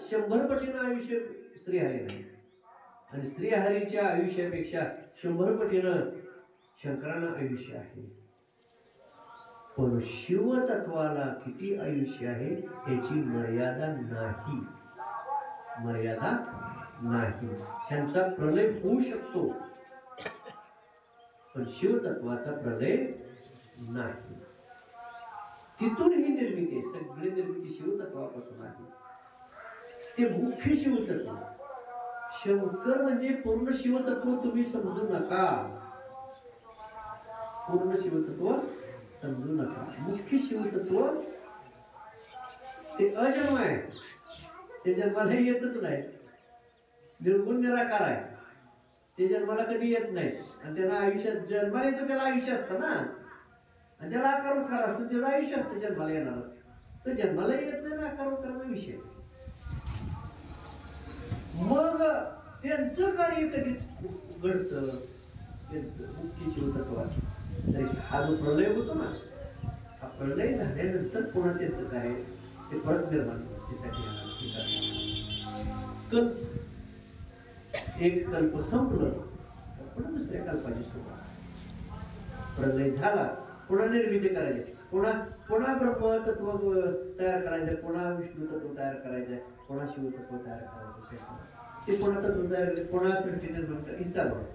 100 पटीनं आयुष्य श्रीहरीला आहे. आणि श्रीहरीच्या आयुष्यापेक्षा 100 पटीनं शंकरांना आयुष्य आहे. पण शिवतत्वाला किती आयुष्य आहे याची मर्यादा नाही. मर्यादा नाही. त्यांचा प्रलय होऊ शकतो, पण शिवतत्वाचा प्रलय नाही. तिथून ही निर्मिती, सगळी निर्मिती शिवतत्वापासून आहे. ते मुख्य शिवतत्व शंकर म्हणजे पूर्ण शिवतत्व तुम्ही समजू नका. पूर्ण शिवतत्व समजू नका. मुख्य शिवतत्व ते अजन्म आहे. ते जन्माला येतच नाही. निर्गुण निराकार आहे. ते जन्माला कधी येत नाही. आणि त्याला आयुष्यात जन्माला येतं, त्याला आयुष्य असतं ना. आणि त्याला आकार उकार असतो, त्याला आयुष्य असतं जन्माला येणार असतं. तर जन्माला येत नाही ना, आकार उकाराचा विषय. मग त्यांचं कार्य कधी घडतं, त्यांचं मुख्य शिवतत्वाचं. हा जो प्रलय होतो ना, हा प्रलय झाल्यानंतर पुन्हा त्यांचं कार्य ते परत निर्माण कल्प. एक कल्प संपलं तर पुन्हा दुसऱ्या कल्पाची सुरुवात. प्रलय झाला, पुन्हा निर्मिती करायची, पुन्हा ब्रह्मतत्व तयार करायचं, पुन्हा विष्णू तत्व तयार करायचं, पुन्हा शिवतत्व तयार करायचं. ते पुन्हा तत्व तयार, पुन्हा सृष्टी निर्माण करायची चालू आहे.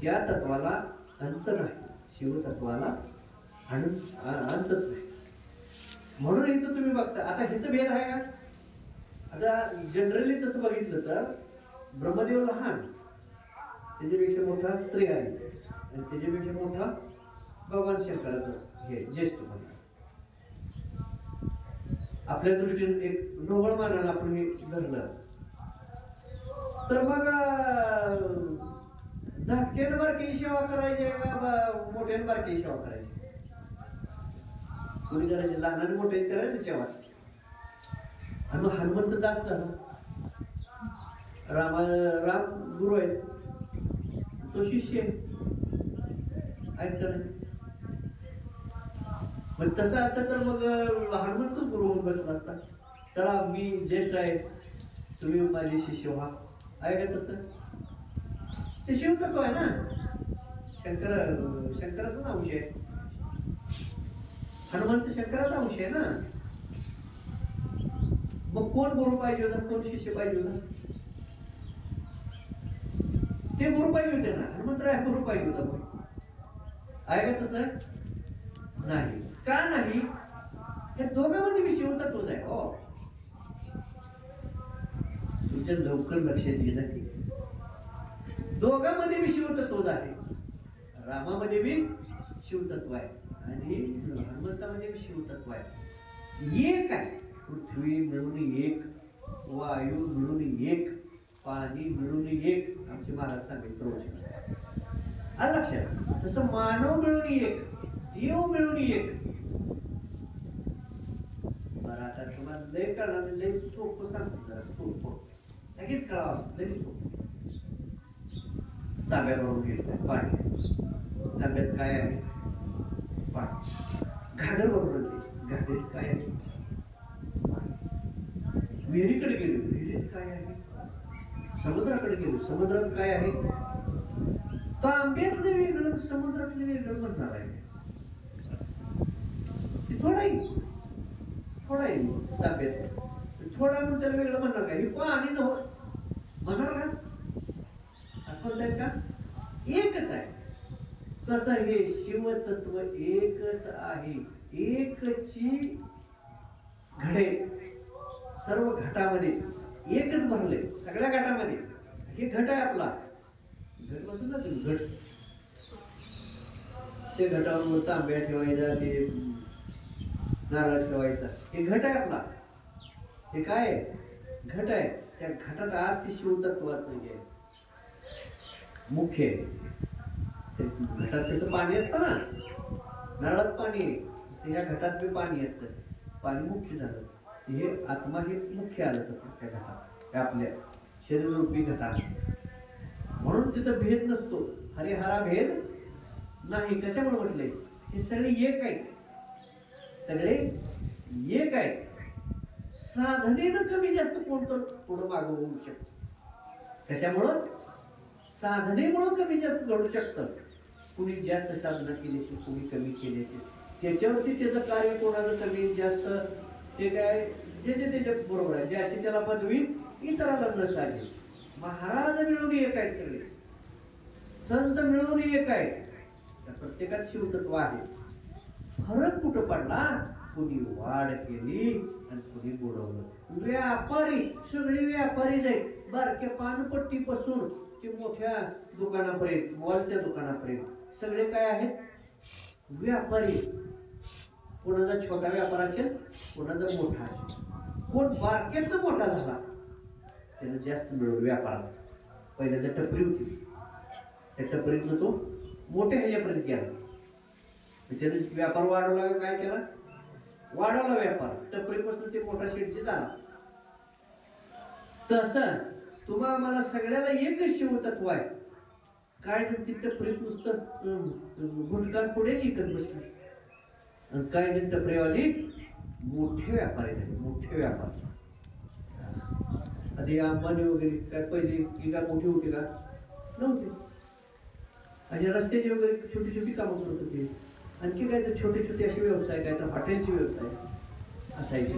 त्या तत्वाला अंत नाही. शिवतत्वाला अंतच नाही. म्हणून इथं तुम्ही बघता. आता इथं भेद आहे का? आता जनरली तसं बघितलं तर ब्रह्मदेव लहान, त्याच्यापेक्षा मोठा श्रीहरी, आणि त्याच्यापेक्षा मोठा भगवान शंकराचं हे ज्येष्ठ म्हणा. आपल्या दृष्टीने एक ढोबळ मानानं आपण हे धरलं तर मग धाकट्यानं बारकी सेवा करायची का मोठ्यानं बारकी सेवा करायची? कोणी करायची? लहानाने मोठे करायचं सेवा. आणि मग हनुमंत दास झाला, राम गुरु आहे, तो शिष्य ऐकत नाही. मग तसं असतं तर मग हनुमंतच गुरु होऊन बसला असता. चला मी ज्येष्ठ आहे, तुम्ही माझे शिष्य व्हा, आहे का तसं? ते शिवतत्व आहे ना, शंकराचाच अंश आहे. हनुमंत शंकराचा अंश आहे ना. मग कोण गुरु पाहिजे होता, कोण शिष्य पाहिजे होता? ते गुरु पाहिजे होते ना, हनुमंतराय गुरु पाहिजे होता. मग आहे का तसं? नाही. का नाही? या दोघांमध्ये मी शिवतत्वच आहे. हो, तुमच्या लवकर लक्षात येईल नाही. दोघांमध्ये मी शिवतत्वच आहे. रामामध्ये मी शिवतत्व आहे आणि हनुमंतामध्ये मी शिवतत्व आहे. एक आहे. पृथ्वी मिळून एक, वायू मिळून एक, पाणी मिळून एक. आमचे महाराज सांगितलं प्रवचन आलं लक्षात. तसं मानव मिळून एक, देव मिळून एक. बरं, आता तुम्हाला लय कळणार, लय सोपं सांगतो, जरा सोपं लगेच कळावं, लय सोपं. तांब्याबरोबर घेतलंय पाणी, तांब्यात काय आहे? पाणी. घागर बरोबर घेतली, घागरीत काय आहे? विहिरीकडे गेलो, विहिरीत काय आहे? समुद्राकडे गेलो, समुद्रात काय आहे? तांब्यातलं वेगळं, समुद्रातलं वेगळं म्हणणार आहे. थोडा येईल तांब्यात, थोडा म्हणून त्याला वेगळं म्हणणार का? हे पाणी नव्हतं म्हणणार का? असं म्हणतायत का? एकच आहे. तसं हे शिवतत्व एकच आहे. एकची घडे सर्व घटामध्ये एकच भरले, सगळ्या घटामध्ये. हे घट आहे आपला, घट बसून ना तुम्ही, घट. ते घटावर तांब्या ठेवायचा, ते नारळ ठेवायचा, हे घट आहे आपला. हे काय आहे? घट आहे. त्या घटात आत ते शिवतत्वाचं हे मुख्य आहे. घटात कसं पाणी असतं ना, नळात पाणी आहे, तसं ह्या घटात बी पाणी असतं. पाणी मुख्य झालं, हे आत्मा हे मुख्य आलं तर त्या घटात, आपल्या शरीररूपी घटात. म्हणून तिथं भेद नसतो, हरिहरा भेद नाही. कशामुळे म्हटलंय? हे सगळे एक आहेत, सगळे एक आहेत. साधनेनं कमी जास्त कोणतं पुढं मागं होऊ शकतं. कशामुळं? साधनेमुळं कमी जास्त घडू शकतं. कुणी जास्त साधना केली असेल, कुणी कमी केली असेल, त्याच्यावरती त्याचं कार्य कोणाचं कमी जास्त ते काय ज्याचे त्याच्या बरोबर आहे. ज्याची त्याला पदवी इतराला नसावी. महाराज मिळून एक आहेत, सगळे संत मिळून एक आहेत. त्या प्रत्येकात शिवतत्व आहे. फरक कुठं पडला? कुणी वाढ केली आणि कुणी बुडवलं. व्यापारी सगळे व्यापारी नाही, बारक्या पानपट्टी पासून ते मोठ्या दुकानापर्यंत, मॉलच्या दुकानापर्यंत सगळे काय आहेत? व्यापारी. कोणाचा छोटा व्यापार असेल, कोणाचा मोठा असेल. कोण बारक्यातनं मोठा झाला त्यानं जास्त मिळवलं व्यापारात. पहिल्या टपरी होती, त्या टपरीतनं तो मोठ्या ह्याच्यापर्यंत गेला. त्याने व्यापार वाढवला, काय केला? वाढवला व्यापार. टपरीपासून ते मोठा शेडची झाला. तसं तुम्हाला मला सगळ्याला एकच शिवतत्व आहे. काय जण ती टपरीत नुसतं गुटखा पुढेच विकत बसले, आणि काय जण टपरीवाली मोठे व्यापारी झाले, मोठे व्यापारी. आधी अंबानी वगैरे काय पहिली का मोठी होती का? नव्हती. आणि रस्त्याची वगैरे छोटी छोटी कामं करत होती. आणखी काय तर छोटे छोटे असे व्यवसाय, काय तर हॉटेलचे व्यवसाय असायचे.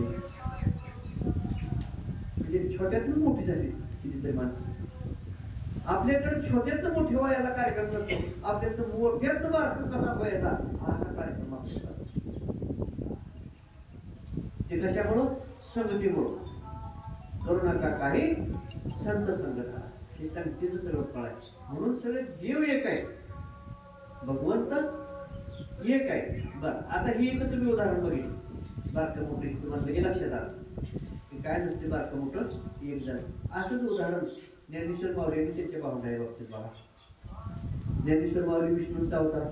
म्हणजे छोट्यातून मोठी झाली कितीतरी माणसं. आपल्याकडे छोट्यातनं मोठे व्हायला कार्यक्रम करतो, आपल्याकडं मोठ्यातनं बारकं कसा व्हायचा असा कार्यक्रम आपल्याला. ते कशामुळं? संगतीमुळं. करू नका काही संत संगता, हे संगतीचं सगळं फळ आहे. म्हणून सगळे देव एक आहे, भगवंत एक आहे. बरं, आता ही इथं तुम्ही उदाहरण बघितलं, बारकं मोठं तुम्हाला की लक्षात आलं की काय नसते बारकं मोठं एक जण. असंच उदाहरण ज्ञानेश्वर माऊलींनी त्यांच्या भावंडाच्या बाबतीत बघा. ज्ञानेश्वर माऊली विष्णूचा अवतार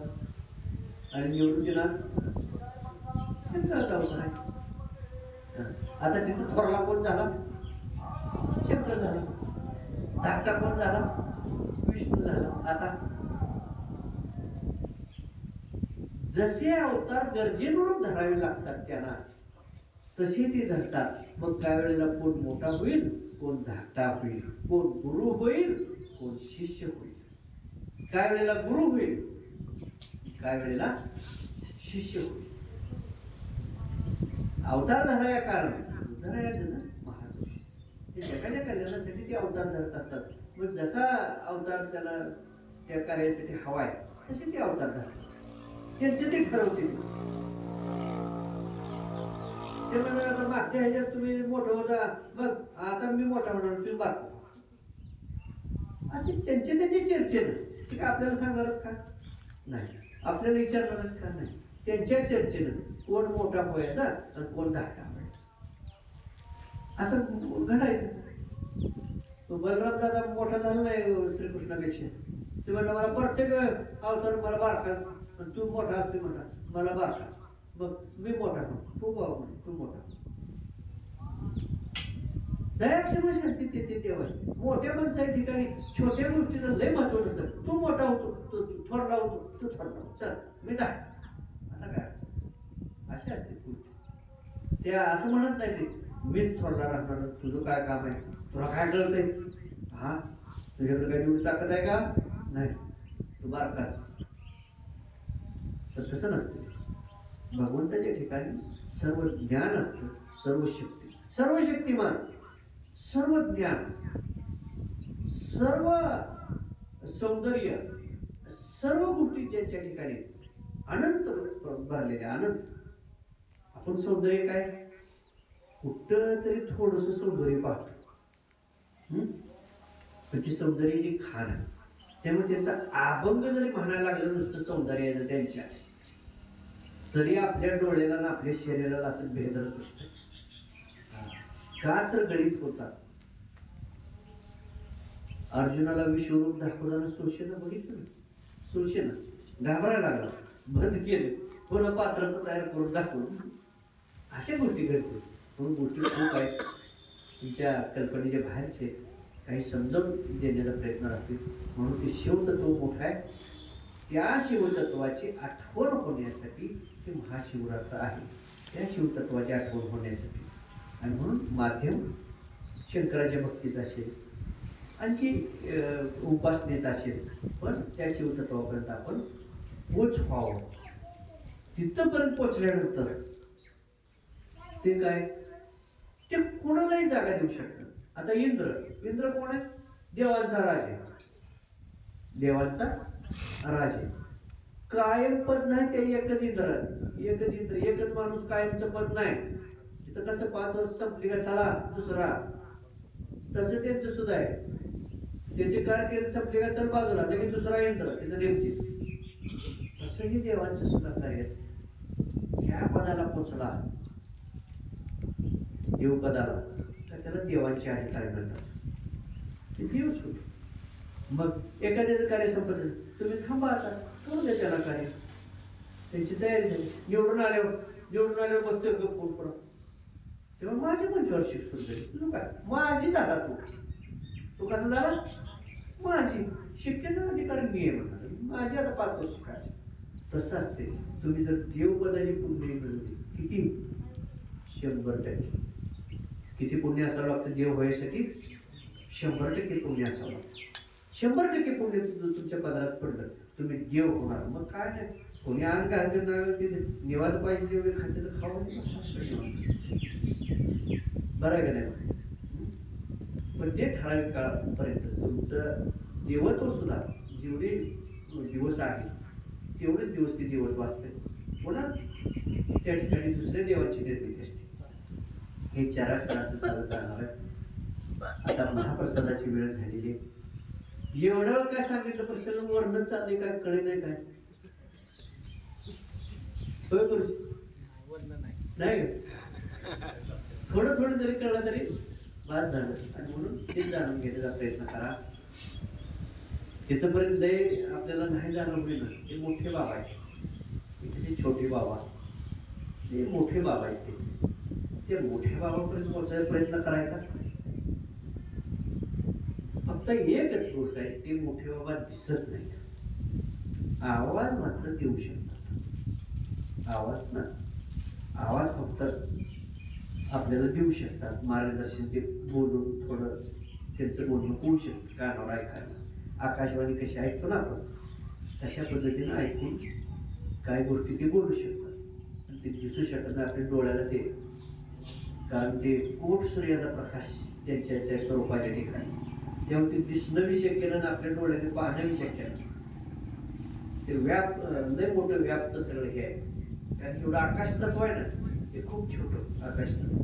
आणि निवृत्तीनाथ शंकराचा अवतार आहे. आता तिथं थोरला कोण झाला? शंकर झाला. धाकटा कोण झाला? विष्णू झाला. आता जसे अवतार गरजेनुरूप धरावे लागतात त्यांना, तसे ते धरतात. मग काय वेळेला कोण मोठा होईल, कोण धाकटा होईल, कोण गुरु होईल, कोण शिष्य होईल. काय वेळेला गुरु होईल, काय वेळेला शिष्य होईल. अवतार धराया कारण धराया जन महादोष. ते जगाच्या कल्याणासाठी ते अवतार धरत असतात. मग जसा अवतार त्याला त्या कार्यासाठी हवाय तसे ते अवतार धरतात. त्यांचे ते ठरवतील. ते म्हणजे आता मागच्या ह्याच्यात तुम्ही मोठं होता, मग आता मी मोठा होणार, तुम्ही बारको. असे त्यांचे त्याचे चर्चे नाही. ते काय आपल्याला सांगणार का? नाही. आपल्याला विचारणार का? नाही. त्यांच्या चर्चेनं कोण मोठा व्हायचा आणि कोण धाकटा व्हायचा असं घडायचं. बलराम दादा मोठा झाला नाही श्रीकृष्णापेक्षा. ते म्हणलं मला प्रत्येक अवतार मला बारकाच, तू मोठा असते म्हणा मला बारकाच. मग मी मोठा म्हणतो, तू भाऊ म्हणे तू मोठा. दयाक्षमा शांती ते देव आहे. मोठ्या माणसाच्या ठिकाणी छोट्या गोष्टीचं लय महत्व नसतं. तू मोठा होतो, तू थोरला होतो, तू थोरला होतो, चल मी दा आता काय असे असते. त्या असं म्हणत नाही ते मीच थोरला राहणार, तुझं काय काम आहे, तुला काय कळतंय, हा तुझ्याकडे काही एवढी ताकद आहे का? नाही, तू बारकाच. तर तसं नसतं. भगवंताच्या ठिकाणी सर्व ज्ञान असतं, सर्व शक्ती, सर्व शक्तिमान, सर्व ज्ञान, सर्व सौंदर्य, सर्व गोष्टी ज्यांच्या ठिकाणी अनंत भरलेले अनंत. आपण सौंदर्य काय कुठं तरी थोडस सौंदर्य पाहतो, पण ती सौंदर्याची खाण आहे. त्यामुळे त्यांचा अभंग जरी म्हणायला लागलं नुसतं सौंदर्याचं त्यांच्या, तरी आपल्या डोळ्याला आणि आपल्या शरीराला असं भेदर सुटत. का तर गळीत होतात. अर्जुनाला विश्वरूप दाखवताना सोशेनं बघितलं ना, सोशेनं घाबरायला लागला, बंद केलं, पुन्हा पात्राचं तयार करून दाखवलं. अशा गोष्टी घडते. म्हणून गोष्टी खूप आहेत तुमच्या कल्पनेच्या बाहेरचे, काही समजावून देण्याचा प्रयत्न राहतील. म्हणून ते शिवतत्व मोठं आहे. त्या शिवतत्वाची आठवण होण्यासाठी ते महाशिवरात्र आहे. त्या शिवतत्वाची आठवण होण्यासाठी. आणि म्हणून माध्यम शंकराच्या भक्तीचं असेल, आणखी उपासनेचं असेल, पण त्या शिवतत्वापर्यंत आपण पोच व्हावं. तिथपर्यंत पोचल्यानंतर ते काय, ते कोणालाही जागा देऊ शकतात. आता इंद्र कोण आहे? देवांचा राजे, देवांचा राजे. कायम पद नाही, ते एकच इंद्र, एकच माणूस कायमचं पद नाही. तिथं कसं 5 वर्ष संपली का चला दुसरा, तसं त्यांचं सुद्धा आहे. त्याची कारकीर्द संपली का चल बाजूला, लगेच दुसरा इंद्र तिथं नेमते. तसंही देवांचं सुद्धा कार्य असते. त्या पदाला पोचला, देवपदाला, तर त्याला देवांचे अधिकार मिळतात. ते देवच होते. मग एखाद्याचं कार्य संपत, तुम्ही थांबा आता, करू द्या त्याला कार्य. त्यांची तयारी झाली, निवडून आल्यावर बसतोय कोण परत, तेव्हा माझ्या पंचवार शिक्षण झाली. तुझं काय माझी झाला, तू कसा झाला? माझी शिक्षणाचा अधिकार मी आहे म्हणणार, माझी आता 5 वर्ष काय. तसं असते. तुम्ही जर देवपदाची पुण्य मिळवली, किती? 100%. किती पुण्य असावं लागतं देव व्हायसाठी? 100% पुण्य असावं लागतं. 100% पुण्य तुमच्या पदार्थ पडलं, तुम्ही देव होणार. मग काय नाही, कोणी आण घालते निवाद पाहिजे, जेवढे खाते तर खाऊ, बरं आहे का नाही? पण ते ठराविक काळापर्यंत तुमचं देवत्व सुद्धा जेवढे दिवस आहे तेवढेच दिवस ते देवत्व असते. पुन्हा त्या ठिकाणी दुसऱ्या देवाची निर्मिती असते. हे चराचर असं चालत राहणार आहे. आता महाप्रसादाची वेळ झालेली आहे. एवढं काय सांगितलं प्रसन्न वर्णन चालले काय कळे नाही काय होय गुरुजी नाही थोडं थोडं जरी कळलं तरी बाद झालं. आणि म्हणून ते जाणून घेण्याचा प्रयत्न करा. तिथपर्यंत लय आपल्याला नाही जाणून होईल. ते मोठे बाबा आहेत, ते छोटे बाबा, ते मोठे बाबा आहेत. ते मोठ्या बाबापर्यंत पोहोचायचा प्रयत्न करायचा. फक्त एकच गोष्ट आहे, ते मोठे बाबा दिसत नाहीत, आवाज मात्र देऊ शकतात. आवाज फक्त आपल्याला देऊ शकतात. मार्गदर्शन ते बोलून थोडं त्यांचं बोलणं होऊ शकतं कानावर ऐकायला. आकाशवाणी कशी ऐकतो ना आपण, तशा पद्धतीनं ऐकून काही गोष्टी ते बोलू शकतात. ते दिसू शकत नाही आपल्या डोळ्याला ते, कारण ते कोट सूर्याचा प्रकाश त्यांच्या त्या स्वरूपाच्या ठिकाणी, तेव्हा ते दिसणं बी शक्य नाही, आपल्या डोळ्याने पाहणंही शक्य नाही. ते लय मोठं व्याप्त सगळं हे आहे. कारण एवढं आकाश तत्व आहे ना, ते खूप छोटं आकाश तत्व.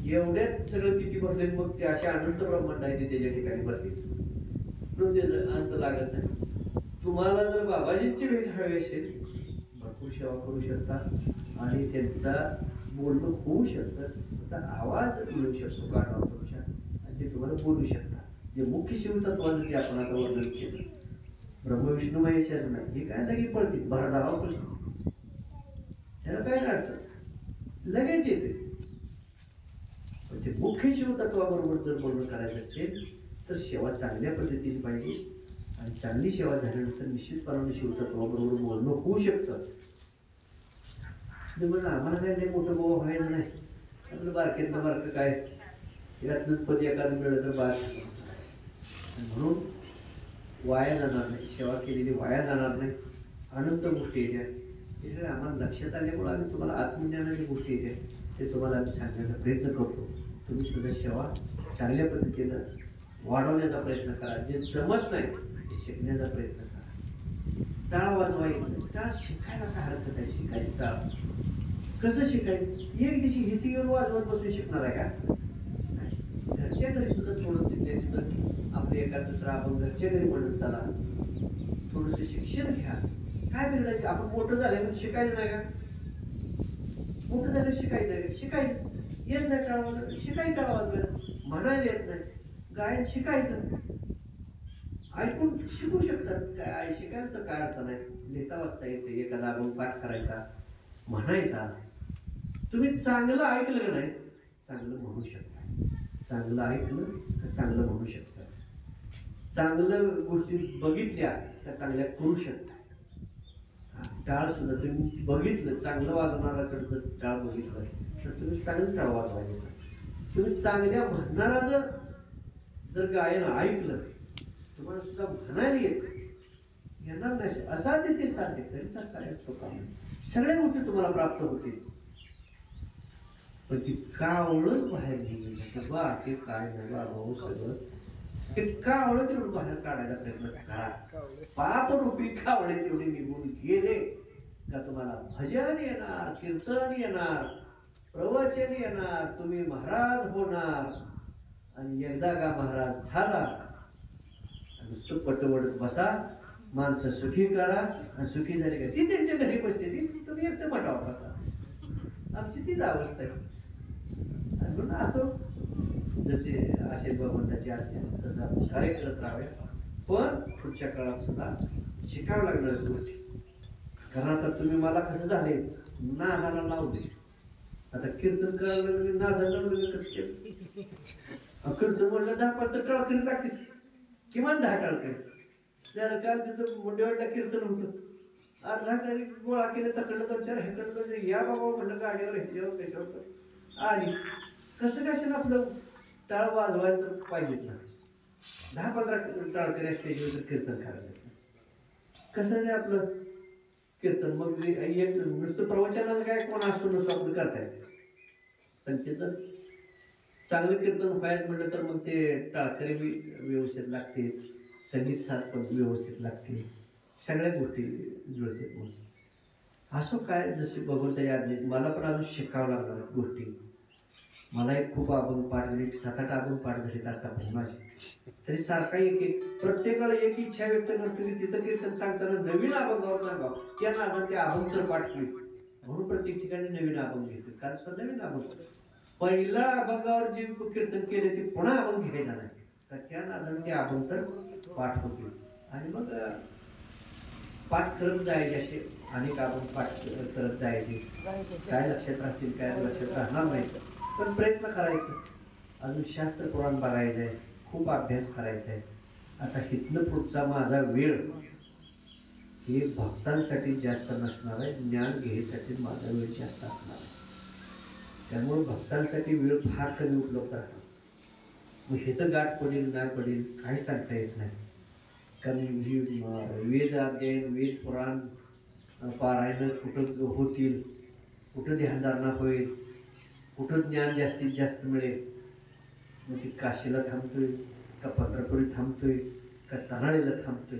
एवढ्यात सगळं किती भरले, मग ते असे अनंत ब्रह्मांड आहे ते त्याच्या ठिकाणी भरते, म्हणून त्याचा अंत लागत नाही. तुम्हाला जर बाबाजींची भेट हवी असेल, भरपूर सेवा करू शकता आणि त्यांचा बोलणं होऊ शकतं. आवाज मिळू शकतो कानावर तुमच्या, आणि ते तुम्हाला बोलू शकता. जे मुख्य शिवतत्वाचं जे आपण आता वर्णन केलं, ब्रह्म विष्णू महेशाच नाही, हे काय लगेच पडते भरधाव पडते, त्याला काय अडचण लगेच येते. पण ते मुख्य शिवतत्वाबरोबर जर बोलणं करायचं असेल तर सेवा चांगल्या पद्धतीची पाहिजे. आणि चांगली सेवा झाल्यानंतर निश्चितपणाने शिवतत्वाबरोबर बोलणं होऊ शकतं. म्हणजे आम्हाला काय नाही मोठं भाऊ व्हायचं नाही, आपलं बारकेतलं बारकं काय यातलंच पद एखादं मिळलं तर बास. म्हणून वाया जाणार नाही, सेवा केलेली वाया जाणार नाही. अनंत गोष्टी येत्या, हे सगळं आम्हाला लक्षात आल्यामुळे आम्ही तुम्हाला आत्मज्ञानाच्या गोष्टी येत्या ते तुम्हाला आम्ही सांगण्याचा प्रयत्न करतो. तुम्ही सुद्धा सेवा चांगल्या पद्धतीनं वाढवण्याचा प्रयत्न करा. जे जमत नाही ते शिकण्याचा प्रयत्न करा. टाळ वाजवायचं, टाळ शिकायला काय हरकत आहे, शिकायचं टाळ कसं शिकायचं. एक दिवशी हितीवर वाजवत बसून शिकणार आहे का? घरच्या घरी सुद्धा थोडं तिथल्या तिथं आपले एका दुसरा आपण घरच्या घरी म्हणत चला, थोडंसं शिक्षण घ्या. काय बिघडायचं, आपण मोठं झालं शिकायचं नाही का? मोठं झालं शिकायचं नाही, शिकायचं येत नाही टाळ वाजवायला, शिकायचं टाळ वाजवायला. म्हणायला येत नाही, गायन शिकायचं, ऐकून शिकू शकतात. काय शिकायचं तर काय अडचण आहे, लिहिता वाचता येते, एखादा आपण पाठ करायचा, म्हणायचा. तुम्ही चांगलं ऐकलं का नाही, चांगलं म्हणू शकता. चांगलं ऐकलं का चांगलं म्हणू शकता. चांगलं गोष्टी बघितल्या का चांगल्या करू शकता. टाळ सुद्धा तुम्ही बघितलं, चांगलं वाजवणाऱ्याकडे जर टाळ बघितलं तर तुम्ही चांगलं टाळ वाजवायचं. तुम्ही चांगल्या म्हणणारा जर गायन ऐकलं, तुम्हाला सुद्धा म्हणायला येणार नाही. असा ते साध्य तरी साय असतो काम. सगळ्या गोष्टी तुम्हाला प्राप्त होतील. पण ती कावळच बाहेर निघाली बा, ते काय नाही बाबा सगळं ते कावळ तेवढं बाहेर काढायचा प्रयत्न करा. पाप रूपी कावळे तेवढे निघून गेले का तुम्हाला भजन येणार, कीर्तन येणार, प्रवचन येणार, तुम्ही महाराज होणार. आणि एकदा का महाराज झाला, नुसतं पटवडत बसा, माणसं सुखी करा, आणि सुखी झाली का ती त्यांच्या घरी बसते, ती तुम्ही एकटं मठावर बसा. आमची तीच अवस्था आहे. म्हणून असो, जसे असे भगवंताची आज्ञा तसं आपण कार्य करत राहावे. पण पुढच्या काळात सुद्धा शिकावं लागणार गोष्टी. कारण आता तुम्ही मला कसं झाले, नादाला लावले. आता कीर्तन करायला लागले, नादाला लावले कसं केलं. कीर्तन म्हणलं 10-5 तर टाळकरी लागतेच, किमान 10 टाळकरी. त्याला काल तिथं मुंडेवाडला कीर्तन होतं, अर्धा तरी गोळा केलं, तकडलं 2-4 हेकडलं, या बाबा म्हणलं गाडीवर ह्याच्यावर त्याच्यावर आणि कसं कशाला आपलं टाळ वाजवायला तर पाहिजेत ना. 10-15 टाळकरी स्टेजवर तर कीर्तन करायला कसं आहे आपलं कीर्तन. मग एक नुसतं प्रवचनाला काय कोण असू नसो आपलं करता येते, पण त्याचं चांगलं कीर्तन व्हायचं म्हटलं तर मग ते टाळकरी बी व्यवस्थित लागते, संगीत साथ पण व्यवस्थित लागते, सगळ्या गोष्टी जुळतात. मग असं काय जसे भगवंताच्या आज्ञेत मला पण अजून शिकावं लागणार गोष्टी. मला एक खूप अभंग पाठ झाली, 7-8 अभंग पाठ झाले आतापर्यंत माझे. तरी सारखा एक एक प्रत्येकाला एक इच्छा व्यक्त करतो की तिथं कीर्तन सांगताना नवीन अभंगावर सांगावं, त्या नादात ते अभंग तर पाठ केली म्हणून प्रत्येक ठिकाणी नवीन अभंग घेतो. कारण सुद्धा नवीन अभंग पहिला अभंगावर जे कीर्तन केले ते पुन्हा अभंग घ्यायचा नाही, तर त्या नादाने ते अभंग तर पाठ होतील. आणि मग पाठ करत जायचे, असे अनेक अभंग पाठ करत जायचे. काय लक्षात राहतील काय लक्षात राहणार नाही, पण प्रयत्न करायचं. अजून शास्त्र पुराण बघायचं आहे, खूप अभ्यास करायचा आहे. आता इथनं पुढचा माझा वेळ हे भक्तांसाठी जास्त नसणार आहे, ज्ञान घ्यायसाठी माझा वेळ जास्त असणार आहे. त्यामुळे भक्तांसाठी वेळ फार कमी उपलब्ध राहणार. मग हे तर गाठ पडेल नाही पडेल काही सांगता येत नाही. कारण वेद अध्ययन वेद पुराण पारायण कुठं होतील, कुठं ध्यानधारणा होईल, कुठं ज्ञान जास्तीत जास्त मिळेल. मग ती काशीला थांबतोय का पंढरपुरी थांबतोय का तनाळीला थांबतोय,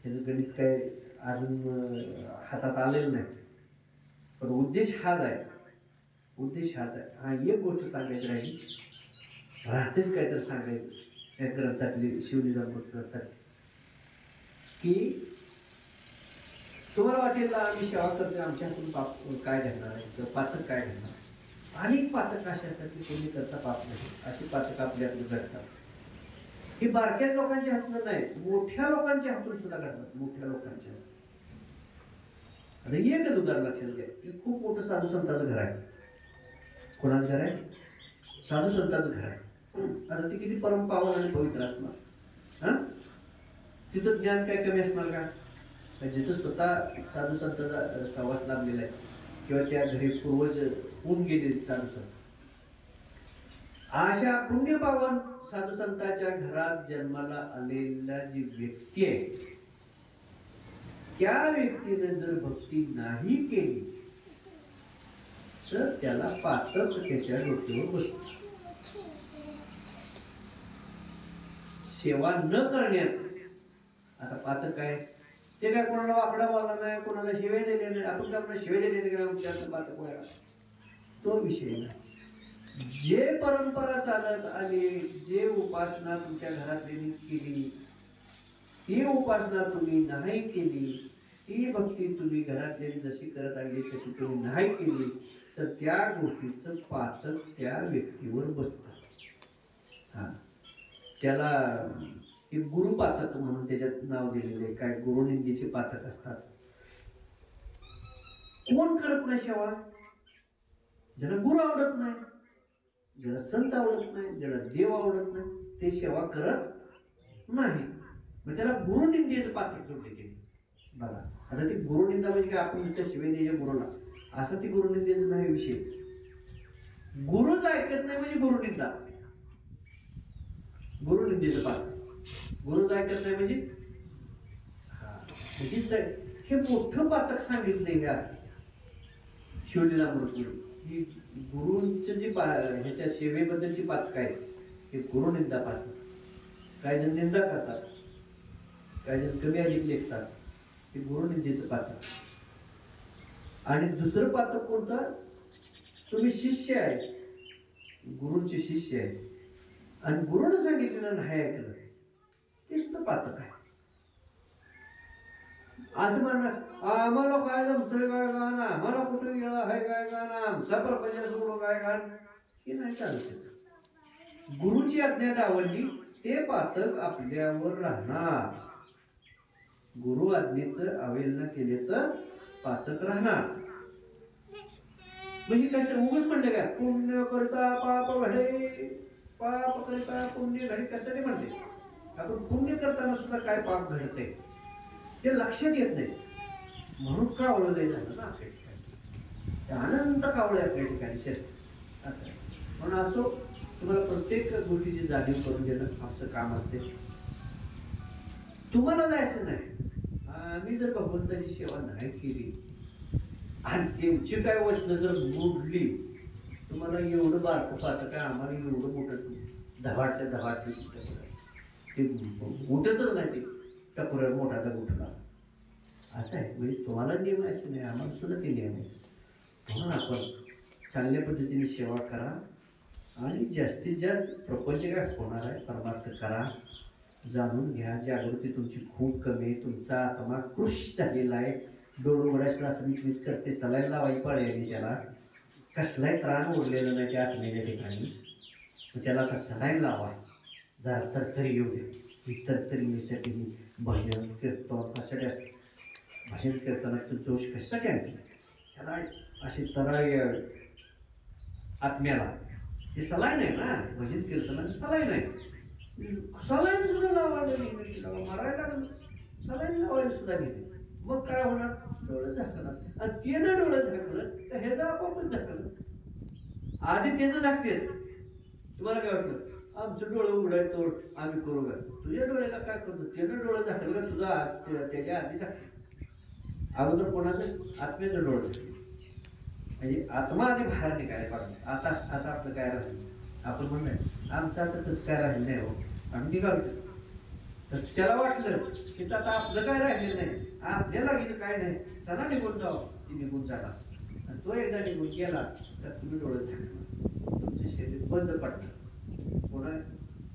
त्याचं गणित काय अजून हातात आलेलं नाही. पण उद्देश हाच आहे, उद्देश हाच आहे. हा एक गोष्ट सांगायची राहिली, राहतेच काय तर सांगायचं या ग्रंथातली शिवलीलामृत ग्रंथातली, की तुम्हाला वाटेल आम्ही सेवा करतोय आमच्या हातून पाप काय घडणार आहे किंवा पातक काय घडणार आहे. अनेक पातक असे असतात की कोणी करता पाप नाही, अशी पातक आपल्या हातून घडतात. ही बारक्या लोकांच्या हातून नाही, मोठ्या लोकांच्या हातून सुद्धा घडतात, मोठ्या लोकांच्या हातून. आता एकच उदाहरण लक्षात घ्या, की खूप मोठं साधू संतांचं घर आहे. कोणाचं घर आहे? साधू संतांचं घर आहे. आता ते किती परम पावन आणि पवित्र असणार. हा, तिथं ज्ञान काय कमी असणार का? जिथं स्वतः साधू संतांचा सहवास लाभलेला आहे किंवा त्या घरी पूर्वज होऊन गेले साधू संत, अशा पुण्यपावन साधू संतांच्या घरात जन्माला आलेला जी व्यक्ती आहे, त्या व्यक्तीने जर भक्ती नाही केली तर त्याला पातक त्याच्या डोक्यावर बसतो. सेवा न करण्याचं आता पातक काय ते काय कोणाला वाकडा बोलला नाही, कोणाला शिवे दिले नाही. आपण काय आपल्याला शिवे दिले का पातक व्हायला, तो विषय नाही. जे परंपरा चालत आली, जे उपासना तुमच्या घरातली केली, ती उपासना तुम्ही नाही केली, ती भक्ती तुम्ही घरातली जशी करत आली तशी तुम्ही नाही केली, तर त्या गोष्टीचं पातक त्या व्यक्तीवर बसतं. हा, त्याला हे गुरुपातक म्हणून त्याच्यात नाव दिलेले. काय गुरुनिंदेचे पातक असतात. कोण करत नाही सेवा? ज्याला गुरु आवडत नाही, ज्याला संत आवडत नाही, ज्याला देव आवडत नाही, ते सेवा करत नाही. मग त्याला गुरुनिंदेचं पातक जोडले गेले. बघा आता ती गुरुनिंदा म्हणजे काय आपण नुसतं शिवे द्यायच्या गुरुला, असं ती गुरुनिंदेचं नाही विषय. गुरुच ऐकत नाही म्हणजे गुरुनिंदा. गुरुनिंदेचं पातक गुरुच ऐकत नाही म्हणजे हे मोठं पातक सांगितलंय का शिवलीलामृत. ही गुरुंची जी ह्याच्या सेवेबद्दलची पातक आहे, हे गुरुनिंदा पातक. काही जण निंदा करतात, काही जण कमी अधिक लेखतात, हे गुरुनिंदेचं पातक. आणि दुसरं पातक कोणतं? तुम्ही शिष्य आहे, गुरुंचे शिष्य आहे आणि गुरुनं सांगितलेलं नाही ऐकलं, ते सुद्धा पातक आहे. असं म्हणणार आम्हाला काय जमतंय काय गाणं, आम्हाला कुठं गेला आहे काय गाणं, आमचा प्रपंच सोडून काय गाणं, हे नाही चालत. गुरुची आज्ञा डावलली ते पातक आपल्यावर राहणार. गुरु आज्ञेचं अवहेलना केल्याचं पातक राहणार. म्हणजे कसं उगाच म्हणलं काय पुण्य करता पाप घडे, पाप करता पुण्य घडे, कसं नाही म्हणले. आपण पुण्य करताना सुद्धा काय पाप घडते ते लक्षात येत नाही, म्हणून कावळं नाही झालं ना आपल्या ठिकाणी. अनंत कावळे आपल्या ठिकाणी शेत असं. म्हणून असो तुम्हाला प्रत्येक गोष्टीची जाणीव करून देणं आमचं काम असते. तुम्हाला जायचं नाही, आम्ही जर भगवंताची सेवा नाही केली आणि त्यांची काय वचनं जर मोडली, तुम्हाला एवढं बारकं पाहतं काय आम्हाला एवढं मोठं धबाटल्या धबाटली ते उठतच नाही, ते टपुऱ्या मोठा तर उठला असं आहे. म्हणजे तुम्हाला नियम असे नाही, आम्हाला सुद्धा ते नियम आहे. म्हणून आपण चांगल्या पद्धतीने सेवा करा, आणि जास्तीत जास्त प्रपंच काय होणार आहे परमार्थ करा, जाणून घ्या. जागृती तुमची खूप कमी आहे, तुमचा आत्मा कृश झालेला आहे. डोळं उघडायचं असं मिच करते, सलाईन लावायची पाळी त्याला. कसलाही त्राण उरलेलं नाही त्या आत्म्याच्या ठिकाणी. त्याला आता सलाईन लावा, जरा तरतरी येऊ दे. ही तरतरीसाठी मी भजन कीर्तन कशासाठी असते, भजन कीर्तनात जोश कशासाठी आणते त्याला अशी तराई आत्म्याला. हे सलाईन आहे ना, भजन कीर्तनाचं सलाईन आहे. सलाईन सुद्धा लावायला मारायला लागलं, सलाईन लावायला सुद्धा गेले. मग काय होणार, डोळं झाकणार. आणि ते ना डोळं झाकलं तर ह्याचं आपोआपच झाकलं. आधी त्याचं झाकते. तुम्हाला काय वाटतं, आमचं डोळं उघडाय तोड आम्ही करू का? तुझ्या डोळ्याला काय करतो, त्यानं डोळं झाकलं का तुझा त्याच्या आधी झाकलं. अगोदर कोणाचं, आत्म्याचं डोळं झाकलं. म्हणजे आत्मा आधी बाहेर निघायला पाहिजे. आता आता आपलं काय राहिलं, आपण म्हणलं आमचं आता तर काय राहिलं नाही हो, आम्ही निघालो. तसं त्याला वाटलं की आता आपलं काय राहिलेलं नाही, आपल्या लागीचं काय नाही, चला निघून जाऊ. ती निघून जाणार. आणि तो एकदा निघून गेला तर तुम्ही डोळं झाकणार, तुमचं शरीर बंद पडणार. कोणा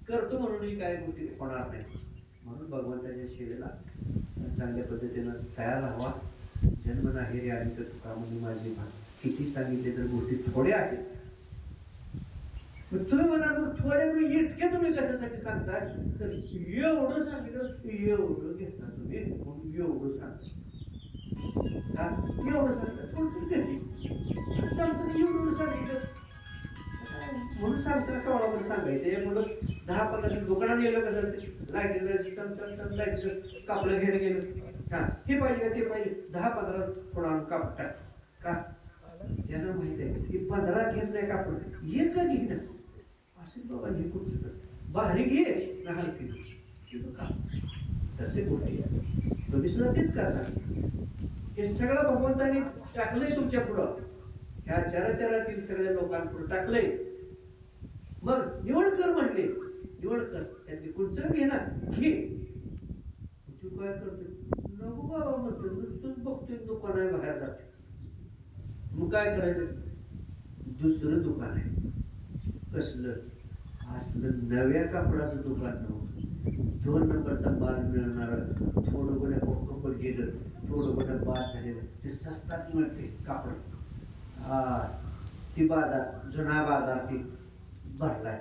करतो म्हणूनही काय गोष्टी होणार नाही. म्हणून भगवंताच्या सेवेला चांगल्या पद्धतीनं तयार राहावा. जन्म नाही रे आणि तर तुकामुनी माझी भाग, किती सांगितले तर गोष्टी थोड्या आहेत. तुम्ही म्हणाल मग थोड्या वेळ इतके तुम्ही कशासाठी सांगताय, तर एवढं सांगितलं एवढं घेता तुम्ही, एवढं सांगता का, एवढं सांगता कोणती घरी सांगता, एवढं सांगितलं म्हणून सांगता कवळामध्ये सांगायचं. म्हणून 10-15 दुकानात गेलं कसं असते, लाईट चमचम लाईट कापलं घ्यायला गेलं, हा हे पाहिजे का ते पाहिजे, 10-15 थोडा कापड टाक का, त्यांना माहित आहे की 15 घेत नाही कापड, एक का घेत असेल बाबा हे खूप सुद्धा बाहेर घे ना हलकी का. तसे गोष्टी तुम्ही सुद्धा तेच करता. हे सगळं भगवंतांनी टाकलंय तुमच्या पुढं, ह्या चराचरातील सगळ्या लोकांपुढं टाकलंय. मग निवड कर म्हणले, निवड कर, त्यातली कुठचं घे ना घे. तू काय करतो, नको बाबा म्हणतो, नुसतंच बघतोय दुकान आहे बाहेर जाते. मग काय करायचं, दुसरं दुकान आहे. कसलं, असलं नव्या कापडाचं दुकान नव्हतं, 2 नंबरचा माल मिळणार, थोडं कोण्या भोकंपट गेलं, थोडं कोण्या बाद झालेलं, ते स्वस्तात मिळते कापड. ती बाजार, जुना बाजार ती भरलाय.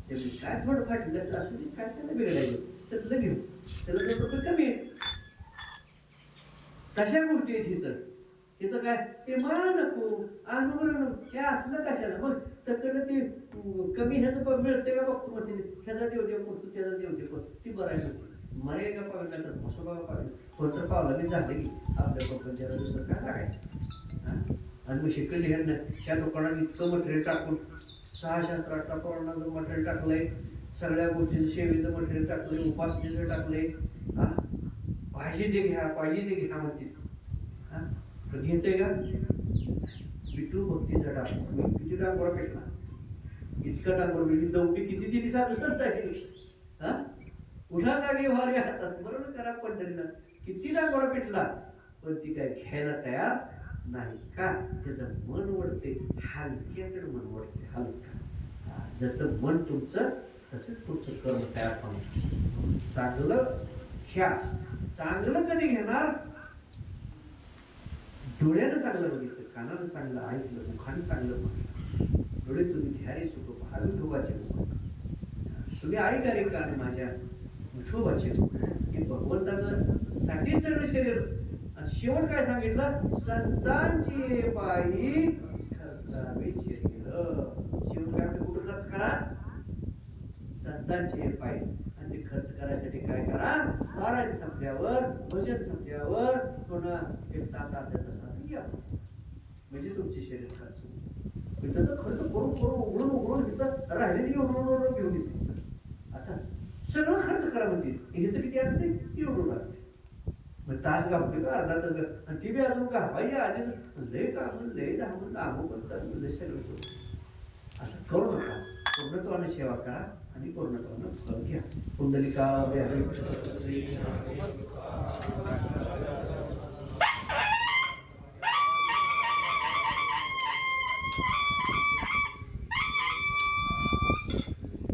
त्यामुळे काय थोडं फाटलं असू दे, काय त्याला बिघडायचं, त्यातलं घेऊ, त्याला 2 रुपये कमी आहे. तशा गोष्टी आहेत इथं. इथं काय ते मला नको अनुभव नको, हे असलं कशाला. मग तकडं ते कमी ह्याचं मिळते का बघतो, मग ह्याचा देव देव करतो, त्याचा देव देव करतो, ती बरं आहे. मरे का पाहिजे तर मसोबा पाहिजे, कोणतं पावलाने झालं की आपल्या प्रपंचाला दुसरं काय सांगायचं. आणि मग शिकले हे नाही, त्या दुकानात इतकं मटेरियल टाकून 6 शास्त्रात पुराणाचं मटेरियल टाकलंय, सगळ्या गोष्टीचं सेवेचं मटेरियल टाकलंय, उपासनेचं टाकलंय. पाहिजे ते घ्या, पाहिजे ते घ्या म्हणते. घेते का विठू भक्तीचा डांगोर, किती डांगोरा पेटला, इतका डांगोर म्हणजे दौंडी किती दिली साधूसंत आहे. उठा जागी व्हारी हात स्मरण करा पंढरीला, किती डांगोरा पेटला, पण ती काय घ्यायला तयार नाही का. त्याचं मन वळते, हलक्याकडे मन वळते, हलका. जसं मन तुमचं तसंच तुमचं कर्म तयार होणार. चांगलं घ्या. चांगलं कधी घेणार, डोळ्यानं चांगलं बघितलं, कानानं चांगलं ऐकलं, मुखानं चांगलं बघितलं. डोळे तुम्ही घ्या रे सुख पहा विठोबाचे मुख, तुम्ही ऐका रे कान माझ्या विठोबाचे मुख. हे भगवंताचं साठी सगळं शरीर. आणि शेवट काय सांगितलं, संतांची पायी खर्चावे शरीर. शेवट काय, कुठं खर्च करा, संतांची पायी. आणि ते खर्च करायसाठी काय करा, पारायण संपल्यावर, भजन संपल्यावर पुन्हा 1 तास अर्ध्या तासात या, म्हणजे तुमचे शरीर खर्च होईल. इथं तर खर्च करून करून उघडून इथं राहिलेली एवढं घेऊन येते. आता सगळं खर्च करा म्हणते, हे तर किती आणते एवढं लागते. मग तास गावते का अर्धा तास गाव, आणि ती बी अजून गावाई आधी लय काम लय धामून दामू करतात, लय सगळं सोडून असं करू नका. पूर्णत्वाने सेवा करा आणि पूर्णत्वानं फळ घ्या. पुंडलिका